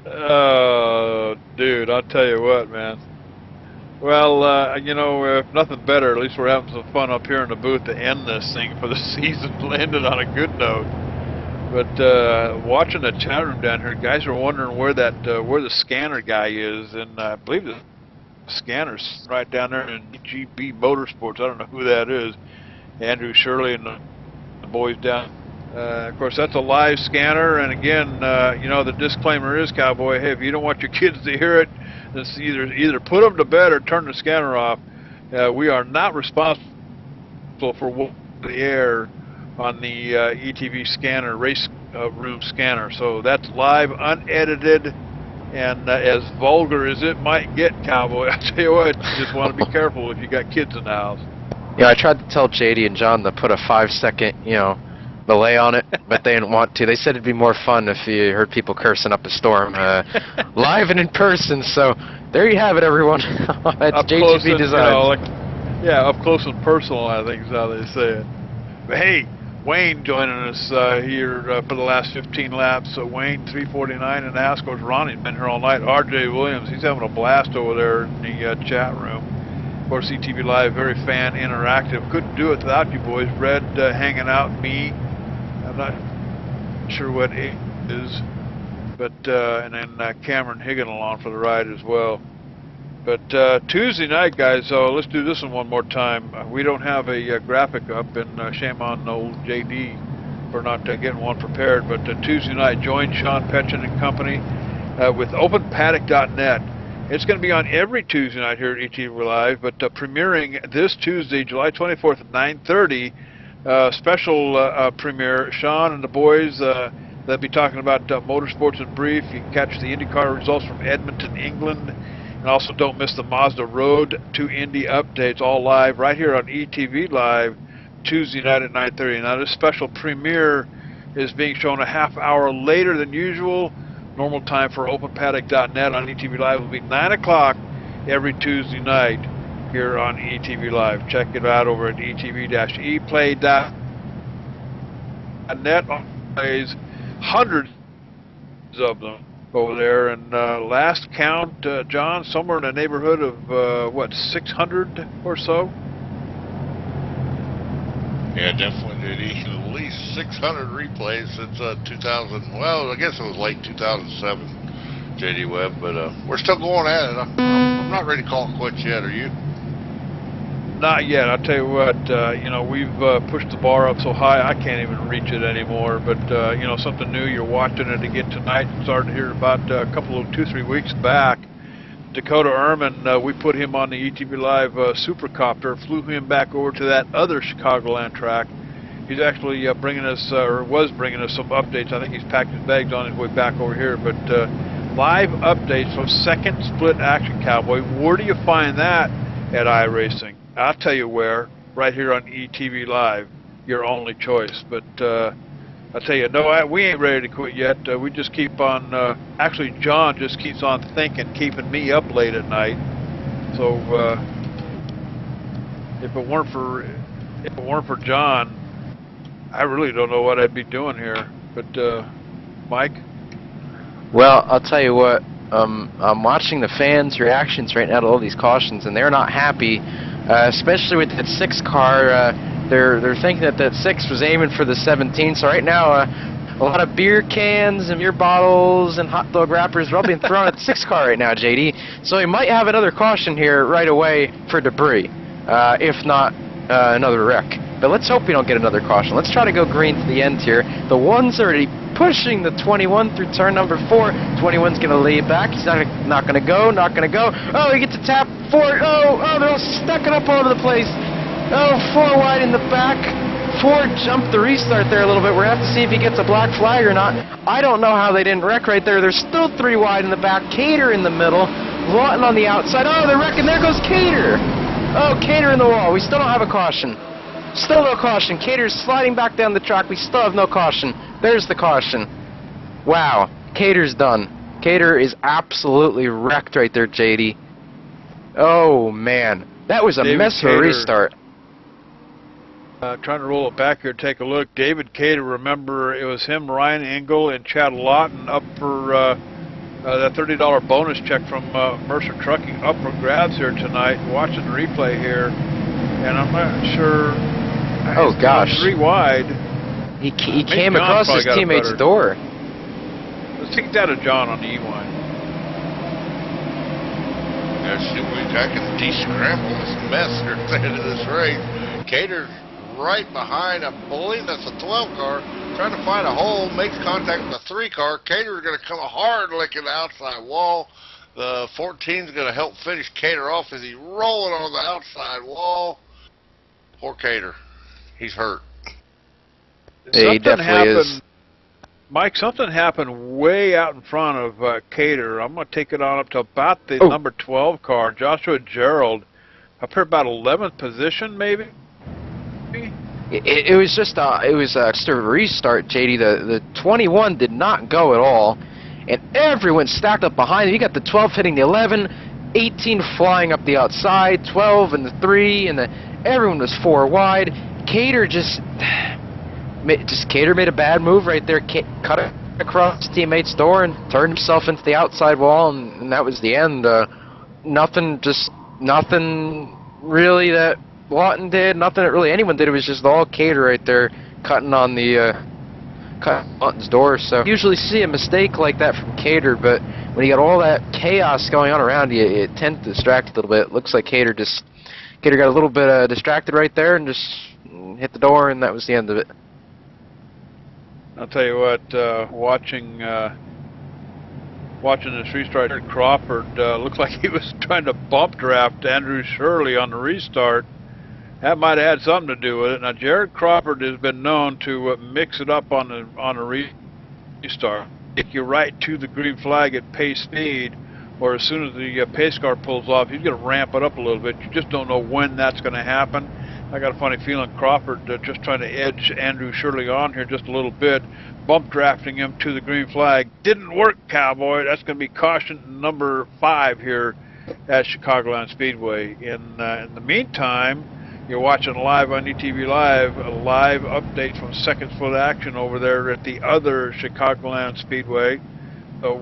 Oh, dude, I'll tell you what, man. Well, you know, if nothing better, at least we're having some fun up here in the booth to end this thing for the season. Landed on a good note. But watching the chat room down here, guys are wondering where the scanner guy is, and I believe the scanner's right down there in GB Motorsports. I don't know who that is. Andrew Shirley and the boys down. Of course, that's a live scanner, and again, you know, the disclaimer is, Cowboy, hey, if you don't want your kids to hear it, just either put them to bed or turn the scanner off. We are not responsible for the air on the ETV scanner, race room scanner. So that's live, unedited, and as vulgar as it might get, Cowboy. I tell you what, you just want to be careful if you got kids in the house. Yeah, I tried to tell JD and John to put a 5-second, you know, delay on it, but they didn't want to. They said it'd be more fun if you heard people cursing up a storm live and in person. So there you have it, everyone. That's Up JGB close and, Designs. you know, like, yeah, up close and personal, I think is how they say it. But hey, Wayne joining us here for the last 15 laps. So Wayne, 3:49 in NASCAR's. Ronnie's been here all night. RJ Williams, he's having a blast over there in the chat room. Of course, ETV Live, very fan interactive. Couldn't do it without you boys. Red hanging out, me. I'm not sure what it is, but and then Cameron Higgin along for the ride as well. But Tuesday night, guys, so let's do this one more time. We don't have a graphic up, and shame on old JD for not getting one prepared. But Tuesday night, join Sean Petchin and company with OpenPaddock.net. It's going to be on every Tuesday night here at ETV Live, but premiering this Tuesday, July 24th at 9:30. Special premiere. Sean and the boys, they'll be talking about motorsports in brief. You can catch the IndyCar results from Edmonton, England. And also don't miss the Mazda Road to Indy updates, all live right here on ETV Live Tuesday night at 9:30. Now this special premiere is being shown a half hour later than usual. Normal time for OpenPaddock.net on ETV Live will be 9 o'clock every Tuesday night. here on ETV Live. Check it out over at etv-eplay.net. Plays hundreds of them over there, and last count, John, somewhere in the neighborhood of what, 600 or so? Yeah, definitely did at least 600 replays since 2000. Well, I guess it was late 2007, JD Webb, but we're still going at it. I'm not ready to call it quits yet. Are you? Not yet. I'll tell you what, you know, we've pushed the bar up so high I can't even reach it anymore. But, you know, something new, you're watching it again tonight. Started here about a couple of 2-3 weeks back. Dakota Ehrman, we put him on the ETV Live Supercopter, flew him back over to that other Chicagoland track. He's actually bringing us, or was bringing us some updates. I think he's packed his bags on his way back over here. But live updates from Second Split Action Cowboy. Where do you find that at iRacing? I'll tell you where, right here on ETV Live, your only choice. But I'll tell you, no, we ain't ready to quit yet. We just keep on, actually John just keeps on thinking, keeping me up late at night. So if it weren't for John, I really don't know what I'd be doing here. But Mike? Well, I'll tell you what, I'm watching the fans' reactions right now to all these cautions, and they're not happy. Especially with that 6 car, they're thinking that that 6 was aiming for the 17. So right now, a lot of beer cans and beer bottles and hot dog wrappers are all being thrown at the 6 car right now, JD. So he might have another caution here right away for debris, if not another wreck. But let's hope we don't get another caution. Let's try to go green to the end here. The 1's already pushing the 21 through turn number 4. 21's going to lay it back. He's not going to go, not going to go. Oh, he gets a tap. 4. Oh, they're all stacking up all over the place. Oh, 4 wide in the back. 4 jumped the restart there a little bit. We're going to have to see if he gets a black flag or not. I don't know how they didn't wreck right there. There's still 3 wide in the back. Cater in the middle. Lawton on the outside. Oh, they're wrecking. There goes Cater. Oh, Cater in the wall. We still don't have a caution. Still no caution. Cater's sliding back down the track. We still have no caution. There's the caution. Wow. Cater's done. Cater is absolutely wrecked right there, JD. Oh, man. That was a mess of a restart. Trying to roll it back here, take a look. David Cater, remember, it was him, Ryan Engel, and Chad Lawton up for that $30 bonus check from Mercer Trucking up for grabs here tonight. Watching the replay here, and I'm not sure. Oh, gosh. 3 wide. He came across his teammate's door. Let's take that to John on the E-line. Yeah, shoot, I can de-scramble this mess here at the end of this race. Cater's right behind, I believe that's a 12 car, trying to find a hole, makes contact with the 3 car. Cater's going to come hard licking the outside wall. The 14's going to help finish Cater off as he's rolling on the outside wall. Poor Cater. He's hurt. He definitely is. Mike, something happened way out in front of Cater. I'm going to take it on up to about the number 12 car, Joshua Gerald, up here about 11th position, maybe. It was just a restart, JD. The 21 did not go at all, and everyone stacked up behind him. You got the 12 hitting the 11, 18 flying up the outside, 12 and the 3, and everyone was 4 wide. Cater Cater made a bad move right there. Cut it across his teammate's door and turned himself into the outside wall, and that was the end. Nothing really that Lawton did. Nothing that really anyone did. It was just all Cater right there cutting on the Lawton's door. So you usually see a mistake like that from Cater, but when you got all that chaos going on around you, it tends to distract a little bit. It looks like Cater got a little bit distracted right there and just hit the door, and that was the end of it. I'll tell you what, watching this restart, Jared Crawford looked like he was trying to bump draft Andrew Shirley on the restart. That might have had something to do with it. Now, Jared Crawford has been known to mix it up on a restart. Take you right to the green flag at pace speed, or as soon as the pace car pulls off, he's going to ramp it up a little bit. You just don't know when that's going to happen. I got a funny feeling Crawford just trying to edge Andrew Shirley on here just a little bit, bump drafting him to the green flag. Didn't work, Cowboy. That's going to be caution number 5 here at Chicagoland Speedway. In the meantime, you're watching live on ETV Live, a live update from Second Split Action over there at the other Chicagoland Speedway. So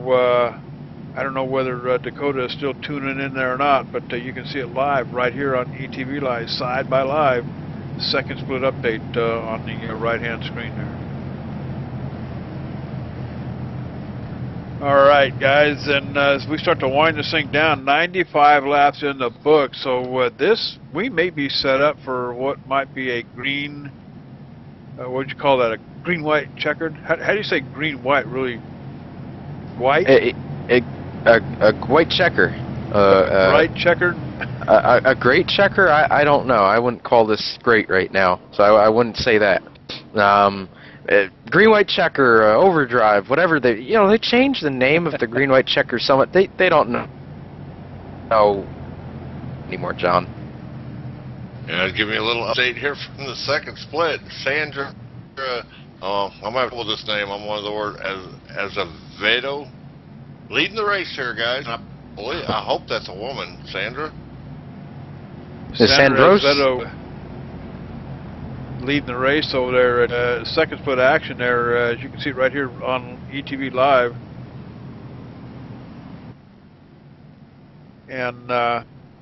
I don't know whether Dakota is still tuning in there or not, but you can see it live right here on ETV Live, side by live. Second Split update on the right-hand screen there. All right, guys, and as we start to wind this thing down, 95 laps in the book. So we may be set up for what might be a green. What would you call that? A green-white checkered? How do you say green-white? Really, white? A white checker. Right checkered? A great checker? I don't know. I wouldn't call this great right now, so I wouldn't say that. Green-white checker, overdrive, whatever they changed the name of the green-white checker somewhat. They don't know anymore, John. Yeah, give me a little update here from the second split. Sandra, I'm gonna have to pull this name. I'm one of the words as Azevedo, leading the race here, guys. I hope that's a woman, Sandra. Sandra Azevedo leading the race over there at Second Split Action there, as you can see right here on ETV Live. And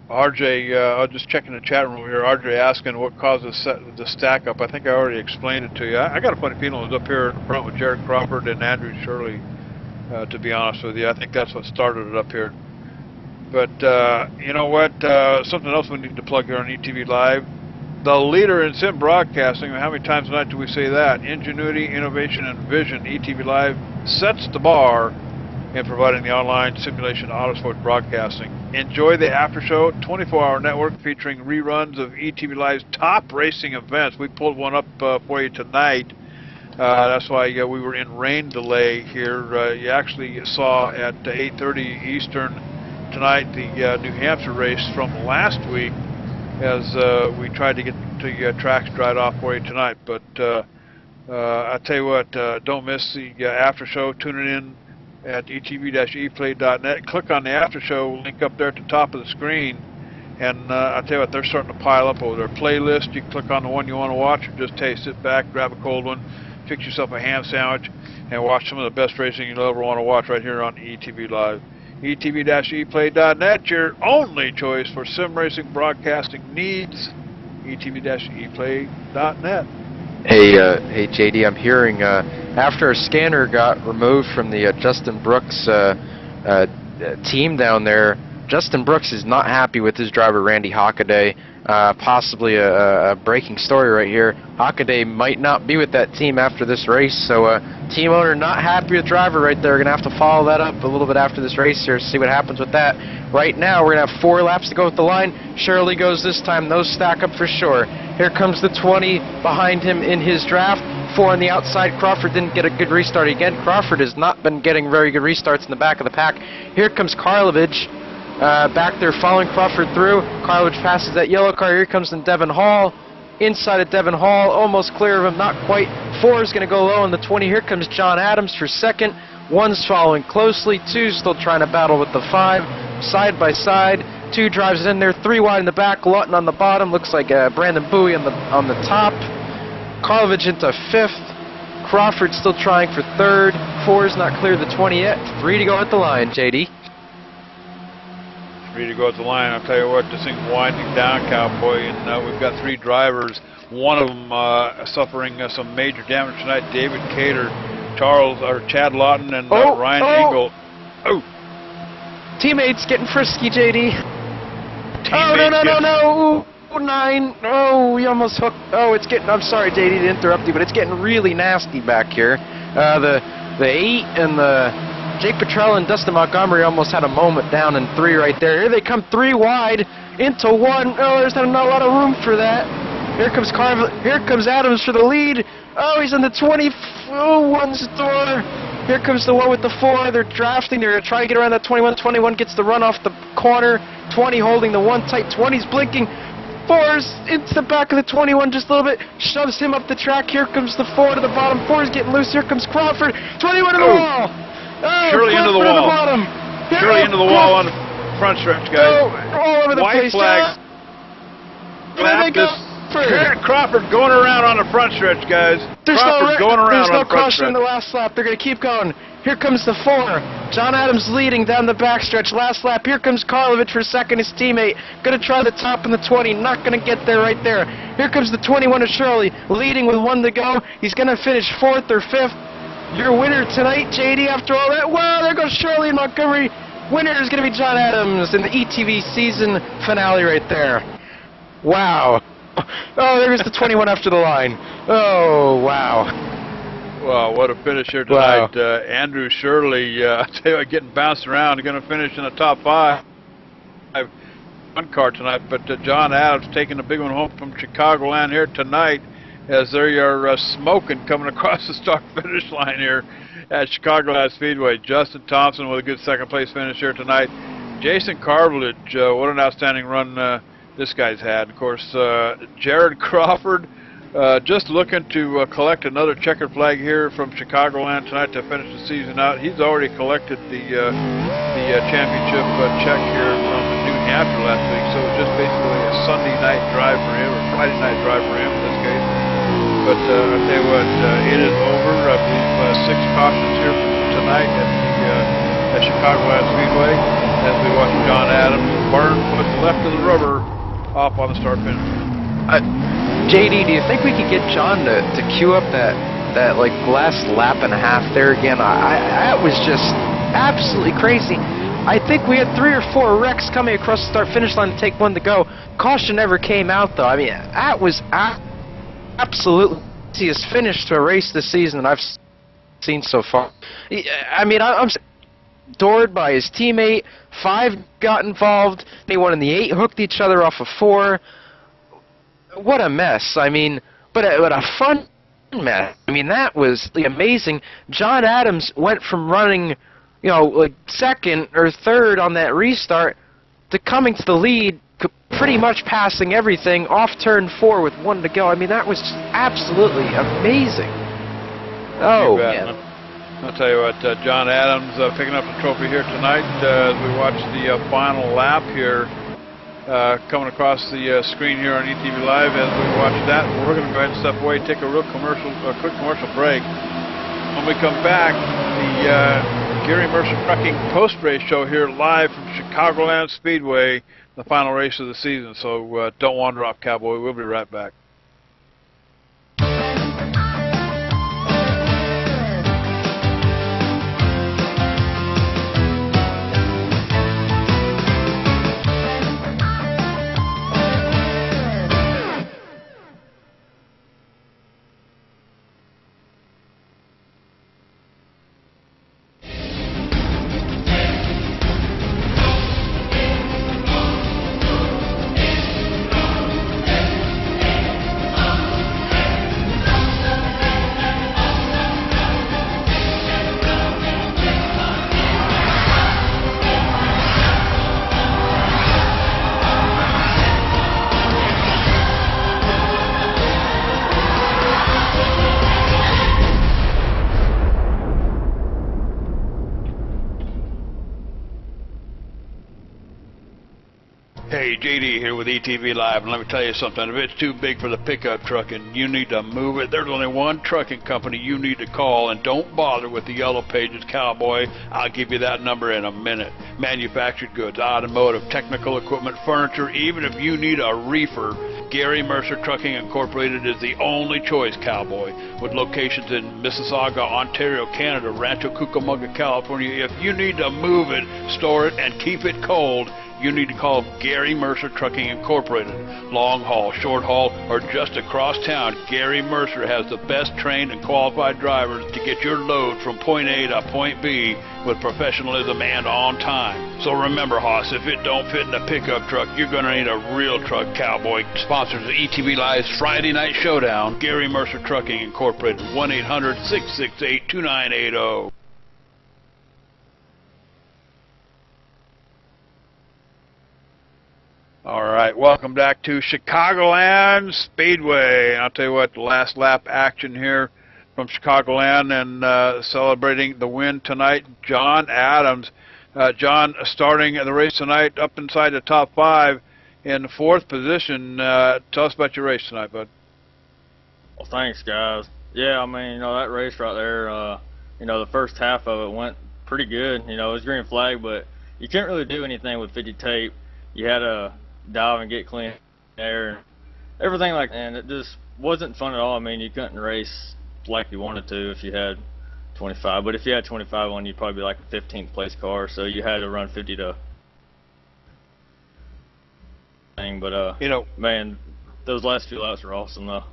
RJ, I was just checking the chat room here. RJ asking what caused the stack up. I think I already explained it to you. I got a funny feeling it was up here in the front with Jared Crawford and Andrew Shirley, to be honest with you. I think that's what started it up here. But you know what? Something else we need to plug here on ETV Live. The leader in sim broadcasting. How many times a night do we say that? Ingenuity, innovation, and vision. ETV Live sets the bar in providing the online simulation autosport broadcasting. Enjoy the after show, 24-hour network featuring reruns of ETV Live's top racing events. We pulled one up for you tonight. That's why we were in rain delay here. You actually saw at 8:30 Eastern tonight the New Hampshire race from last week, as we tried to get the tracks dried off for you tonight. But I tell you what, don't miss the after show. Tune it in at etv-eplay.net. Click on the after show link up there at the top of the screen, and I tell you what, they're starting to pile up over their playlist. You can click on the one you want to watch, or just sit back, grab a cold one, fix yourself a ham sandwich, and watch some of the best racing you'll ever want to watch right here on ETV Live. etv-eplay.net, your only choice for sim racing broadcasting needs. etv-eplay.net. Hey JD, I'm hearing after a scanner got removed from the Justin Brooks team down there, Justin Brooks is not happy with his driver Randy Hockaday. Possibly a breaking story right here. Hockaday might not be with that team after this race, so team owner not happy with driver right there. We're going to have to follow that up a little bit after this race here, see what happens with that. Right now, we're going to have 4 laps to go with the line. Shirley goes this time. Those stack up for sure. Here comes the 20 behind him in his draft. 4 on the outside. Crawford didn't get a good restart again. Crawford has not been getting very good restarts in the back of the pack. Here comes Karlovich. Back there following Crawford through. Karlovich passes that yellow car. Here comes Devin Hall. Inside of Devin Hall, almost clear of him, not quite. 4 is going to go low on the 20. Here comes John Adams for second. 1's following closely. 2's still trying to battle with the 5. Side by side. 2 drives it in there. 3 wide in the back. Lawton on the bottom. Looks like Brandon Bowie on the top. Karlovich into 5th. Crawford still trying for 3rd. 4's not clear of the 20 yet. 3 to go at the line, JD. 3 to go at the line. I'll tell you what, this thing's winding down, Cowboy, and we've got 3 drivers. One of them suffering some major damage tonight. David Cater, Chad Lawton, and Ryan Engel. Oh! Teammates getting frisky, JD. No. 9. Oh, we almost hooked. Oh, it's getting. I'm sorry, JD, to interrupt you, but it's getting really nasty back here. The 8 and the Jake Petrella and Dustin Montgomery almost had a moment down in 3 right there. Here they come 3 wide into 1. Oh, there's not a lot of room for that. Here comes Here comes Adams for the lead. Oh, he's in the 20. Oh, 1's the door. Here comes the 1 with the 4. They're drafting. They're going to try to get around that 21. 21 gets the run off the corner. 20 holding the 1 tight. 20's blinking. 4's into the back of the 21 just a little bit. Shoves him up the track. Here comes the 4 to the bottom. 4's getting loose. Here comes Crawford. 21 to the wall. Oh, Shirley into the wall. Bottom. Shirley into the wall. front stretch, guys. Oh, all over the White place. flags. Where they go? Crawford going around on the front stretch, guys. There's Crawford going around there's no on the front caution in stretch. the last lap. They're going to keep going. Here comes the 4. John Adams leading down the backstretch. Last lap. Here comes Karlovic for second. His teammate going to try the top in the 20. Not going to get there right there. Here comes the 21 of Shirley leading with 1 to go. He's going to finish 4th or 5th. Your winner tonight, JD, after all that. Wow, there goes Shirley and Montgomery. Winner is going to be John Adams in the ETV season finale right there. Wow. Oh, there's the 21 after the line. Oh, wow. Well, what a finish here tonight. Andrew Shirley, I tell you what, getting bounced around, going to finish in the top 5. One car tonight, but John Adams taking the big one home from Chicagoland here tonight as they are smoking coming across the start-finish line here at Chicagoland Speedway. Justin Thompson with a good second-place finish here tonight. Jason Carvillage, what an outstanding run this guy's had. Of course, Jared Crawford just looking to collect another checkered flag here from Chicagoland tonight to finish the season out. He's already collected the championship check here from New Hampshire last week, so it's just basically a Sunday night drive for him, or Friday night drive for him in this case. But I'll tell you what, it is over. I believe 6 cautions here tonight at Chicagoland Speedway as we watch John Adams burn what's left of the rubber off on the start finish. JD, do you think we could get John to queue up that like last lap and a half there again? That was just absolutely crazy. I think we had 3 or 4 wrecks coming across the start finish line to take 1 to go. Caution never came out though. I mean, that was absolutely the easiest finish to a race this season that I've seen so far. I mean, I'm adored by his teammate. 5 got involved. Anyone in the 8 hooked each other off of 4. What a mess. I mean, but a fun mess. I mean, that was amazing. John Adams went from running, you know, like 2nd or 3rd on that restart to coming to the lead, pretty much passing everything off turn 4 with 1 to go. I mean, that was just absolutely amazing. Oh, man. I'll tell you what, John Adams picking up the trophy here tonight as we watch the final lap here coming across the screen here on ETV Live. As we watch that, we're going to go ahead and step away, take a quick commercial break. When we come back, the Gary Mercer Trucking post-race show here live from Chicagoland Speedway, the final race of the season. So don't wander off, Cowboy. We'll be right back. Hey, JD here with ETV Live, and let me tell you something. If it's too big for the pickup truck and you need to move it, there's only one trucking company you need to call, and don't bother with the Yellow Pages, Cowboy. I'll give you that number in a minute. Manufactured goods, automotive, technical equipment, furniture, even if you need a reefer, Gary Mercer Trucking Incorporated is the only choice, Cowboy. With locations in Mississauga, Ontario, Canada, Rancho Cucamonga, California, if you need to move it, store it, and keep it cold, you need to call Gary Mercer Trucking Incorporated. Long haul, short haul, or just across town, Gary Mercer has the best trained and qualified drivers to get your load from point A to point B with professionalism and on time. So remember, Hoss, if it don't fit in a pickup truck, you're going to need a real truck, Cowboy. Sponsors of ETV Live's Friday Night Showdown, Gary Mercer Trucking Incorporated, 1-800-668-2980. All right, welcome back to Chicagoland Speedway. I'll tell you what, last lap action here from Chicagoland, and celebrating the win tonight, John Adams John, starting the race tonight up inside the top 5 in 4th position. Tell us about your race tonight, bud. Well, thanks, guys. Yeah, I mean, you know, that race right there, you know, the first half of it went pretty good. You know, it was green flag, but you couldn't really do anything with 50 tape. You had to dive and get clean air and everything like that, and it just wasn't fun at all. I mean, you couldn't race like you wanted to if you had 25, but if you had 25 on, you'd probably be like a 15th place car, so you had to run 50 to thing. But you know, man, those last few laps were awesome though.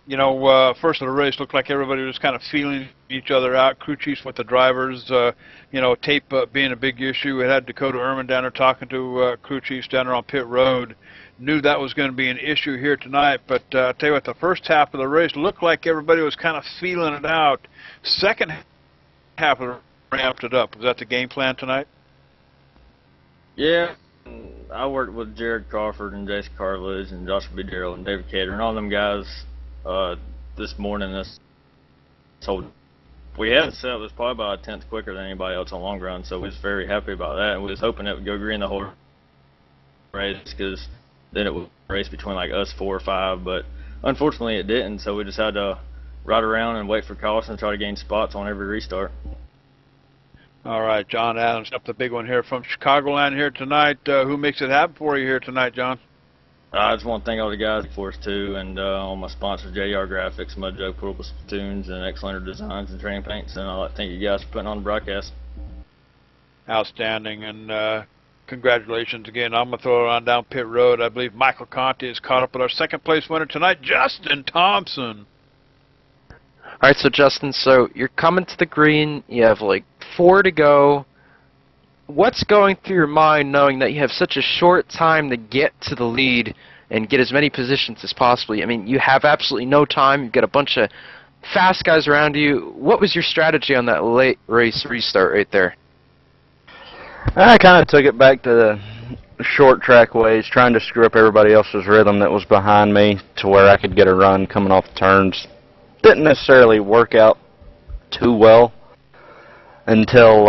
You know, first of the race looked like everybody was kind of feeling each other out. Crew chiefs with the drivers. You know, tape being a big issue. We had Dakota Ehrman down there talking to crew chiefs down there on pit road. Knew that was going to be an issue here tonight. But I'll tell you what, the first half of the race looked like everybody was kind of feeling it out. Second half of the ramped it up. Was that the game plan tonight? Yeah. I worked with Jared Crawford and Jason Cartilage and Joshua B. Darrell and David Cater and all them guys this morning. We had it set up. It was probably about a tenth quicker than anybody else on long run, so we was very happy about that. And we was hoping it would go green the whole race, because then it would race between like us 4 or 5. But unfortunately, it didn't. So we just had to ride around and wait for caution and try to gain spots on every restart. All right, John Adams, up the big one here from Chicagoland here tonight. Who makes it happen for you here tonight, John? I just want to thank all the guys for us too, and all my sponsors, JR Graphics, Mudjo Portable Spittoons, and Excellent Designs and Training Paints, and I'd like to thank you guys for putting on the broadcast. Outstanding, and congratulations again. I'm going to throw it on down pit road. I believe Michael Conti is caught up with our second place winner tonight, Justin Thompson. All right, so Justin, so you're coming to the green. You have like 4 to go. What's going through your mind knowing that you have such a short time to get to the lead and get as many positions as possible? I mean, you have absolutely no time. You've got a bunch of fast guys around you. What was your strategy on that late race restart right there? I kind of took it back to the short track ways, trying to screw up everybody else's rhythm that was behind me to where I could get a run coming off the turns. Didn't necessarily work out too well until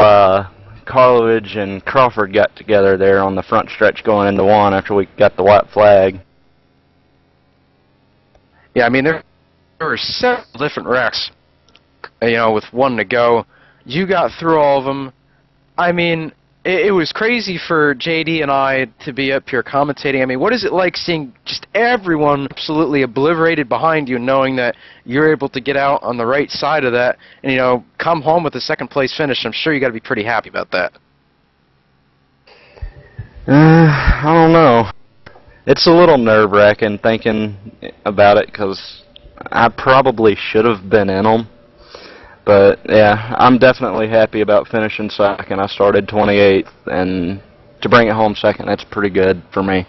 Carlovage and Crawford got together there on the front stretch going into 1 after we got the white flag. Yeah, I mean, there were several different wrecks, you know, with 1 to go. You got through all of them. I mean, it was crazy for JD and I to be up here commentating. I mean, what is it like seeing just everyone absolutely obliterated behind you, knowing that you're able to get out on the right side of that and, you know, come home with a second-place finish? I'm sure you got to be pretty happy about that. I don't know. It's a little nerve-wracking thinking about it, because I probably should have been in them. But, yeah, I'm definitely happy about finishing second. I started 28th, and to bring it home second, that's pretty good for me.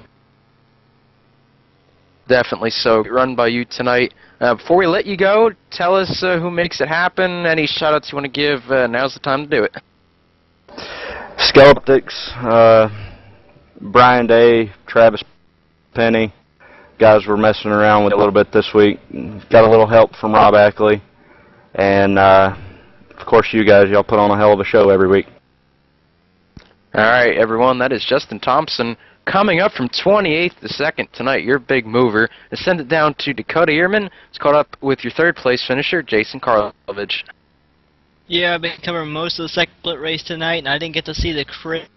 Definitely so. Run by you tonight. Before we let you go, tell us who makes it happen. Any shout-outs you want to give, now's the time to do it. Skeptics, Brian Day, Travis Penny. Guys were messing around with a little bit this week. Got a little help from Rob Ackley. And, of course, you guys, y'all put on a hell of a show every week. All right, everyone, that is Justin Thompson coming up from 28th to 2nd tonight, your big mover. And send it down to Dakota Ehrman. It's caught up with your 3rd-place finisher, Jason Karlovich. Yeah, I've been covering most of the second split race tonight, and I didn't get to see the pretty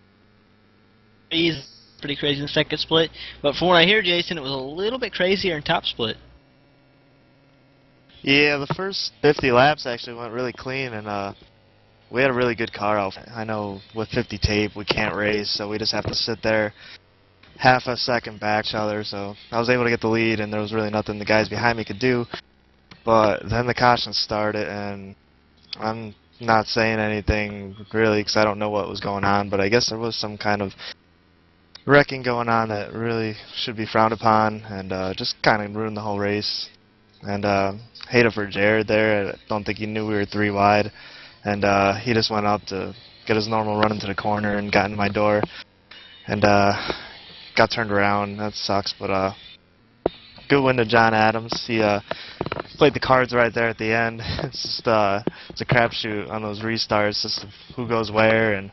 crazy in the second split. But from what I hear, Jason, it was a little bit crazier in top split. Yeah, the first 50 laps actually went really clean, and we had a really good car out. I know with 50 tape we can't race, so we just have to sit there half a second back each other. So I was able to get the lead, and there was really nothing the guys behind me could do. But then the caution started, and I'm not saying anything really because I don't know what was going on, but I guess there was some kind of wrecking going on that really should be frowned upon, and just kind of ruined the whole race. And hate it for Jared there. I don't think he knew we were 3 wide. And he just went up to get his normal run into the corner and got into my door. And got turned around. That sucks, but good win to John Adams. He played the cards right there at the end. It's just it's a crapshoot on those restarts, just who goes where and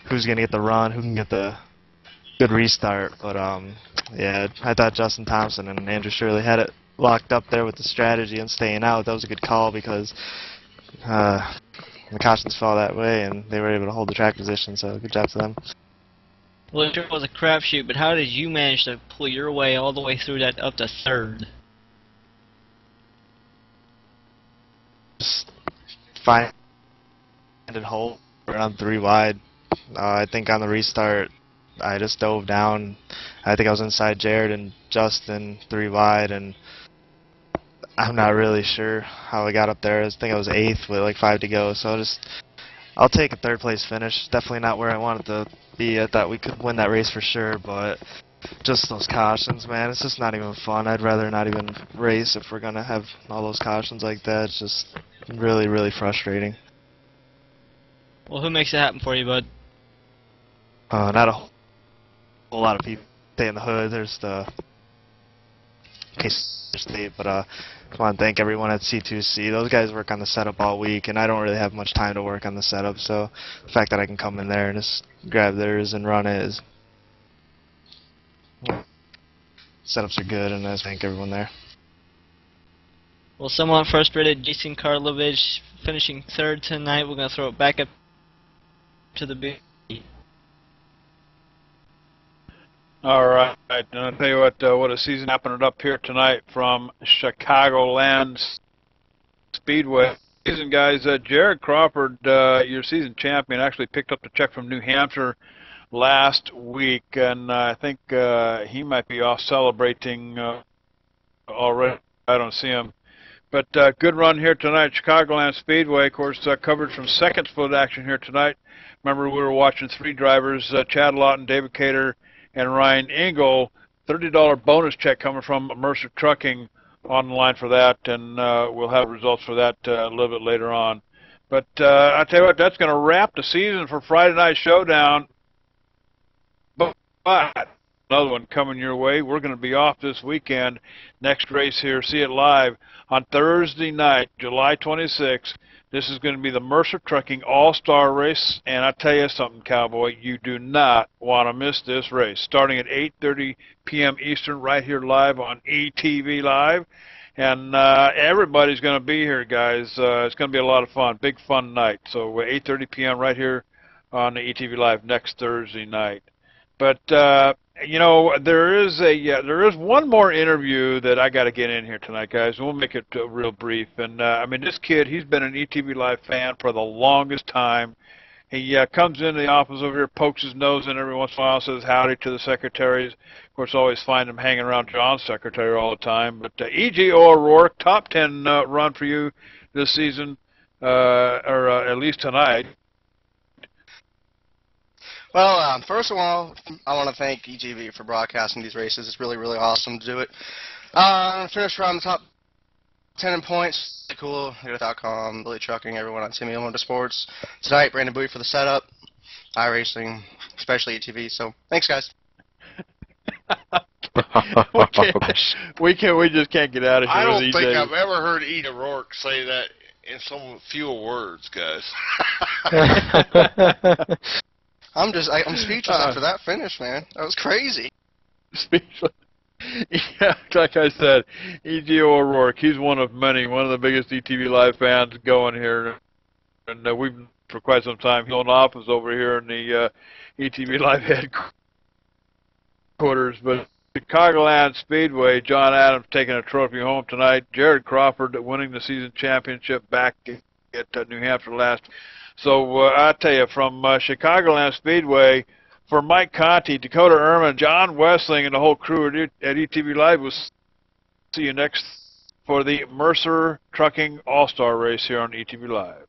who's gonna get the run, who can get the good restart. But yeah, I thought Justin Thompson and Andrew Shirley had it locked up there with the strategy and staying out. That was a good call because the cautions fell that way and they were able to hold the track position. So good job to them. Well, it was a crapshoot, but how did you manage to pull your way all the way through that up to third? Just find it hole around 3 wide. I think on the restart, I just dove down. I think I was inside Jared and Justin 3 wide, and I'm not really sure how I got up there. I think I was 8th with like 5 to go. So I'll take a 3rd place finish. Definitely not where I wanted to be. I thought we could win that race for sure, but just those cautions, man, it's just not even fun. I'd rather not even race if we're gonna have all those cautions like that. It's just really, really frustrating. Well, who makes it happen for you, bud? Not a whole lot of people stay in the hood. There's the case state, but I want to thank everyone at C2C. Those guys work on the setup all week, and I don't really have much time to work on the setup. So the fact that I can come in there and just grab theirs and run it is. Setups are good, and I just thank everyone there. Well, someone frustrated, Jason Karlovich finishing 3rd tonight. We're going to throw it back up to the big. All right, and I'll tell you what a season happening up here tonight from Chicagoland Speedway. Season guys, Jared Crawford, your season champion, actually picked up the check from New Hampshire last week, and I think he might be off celebrating already. I don't see him. But good run here tonight, Chicagoland Speedway. Of course, coverage from second split action here tonight. Remember, we were watching 3 drivers, Chad Lawton, David Cater, and Ryan Engel. $30 bonus check coming from Mercer Trucking on the line for that, and we'll have results for that a little bit later on. But I tell you what, that's going to wrap the season for Friday Night Showdown. But another one coming your way. We're going to be off this weekend. Next race here, see it live on Thursday night, July 26th. This is going to be the Mercer Trucking All-Star Race, and I tell you something, Cowboy, you do not want to miss this race. Starting at 8:30 p.m. Eastern, right here live on ETV Live, and everybody's going to be here, guys. It's going to be a lot of fun, big fun night. So 8:30 p.m. right here on the ETV Live next Thursday night. But you know, there is one more interview that I got to get in here tonight, guys. We'll make it real brief. And I mean, this kid, he's been an ETV Live fan for the longest time. He comes into the office over here, pokes his nose in every once in a while, says howdy to the secretaries. Of course, always find him hanging around John's secretary all the time. But E.G. O'Rourke, top 10 run for you this season, or at least tonight. Well, first of all, I want to thank EGV for broadcasting these races. It's really, really awesome to do it. Finished around the top 10 in points. Cool. .com, Billy Trucking, everyone on Timmy Motorsports. Tonight, Brandon Bowie for the setup. iRacing, especially ETV. So, thanks, guys. we just can't get out of here. I don't think I've ever heard E. O'Rourke say that in some few words, guys. I'm speechless after that finish, man. That was crazy. Speechless. Yeah, like I said, E.G. O'Rourke, he's one of many, one of the biggest ETV Live fans going here. And we've, for quite some time, held an office over here in the ETV Live headquarters. But Chicagoland Speedway, John Adams taking a trophy home tonight. Jared Crawford winning the season championship back at New Hampshire last. So I tell you, from Chicagoland Speedway, for Mike Conti, Dakota Ehrman, John Wessling, and the whole crew at ETV Live, we'll see you next for the Mercer Trucking All-Star Race here on ETV Live.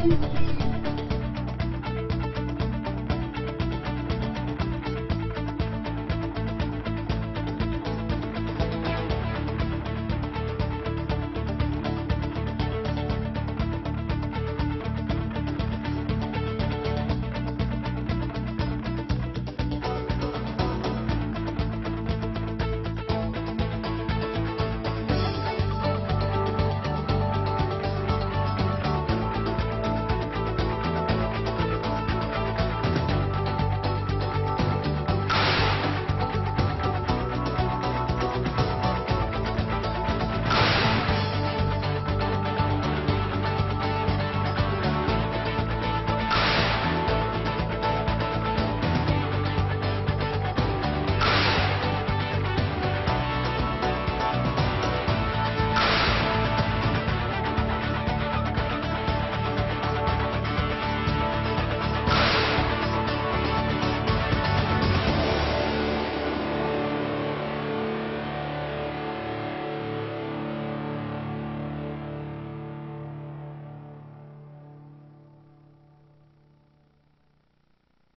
Thank you.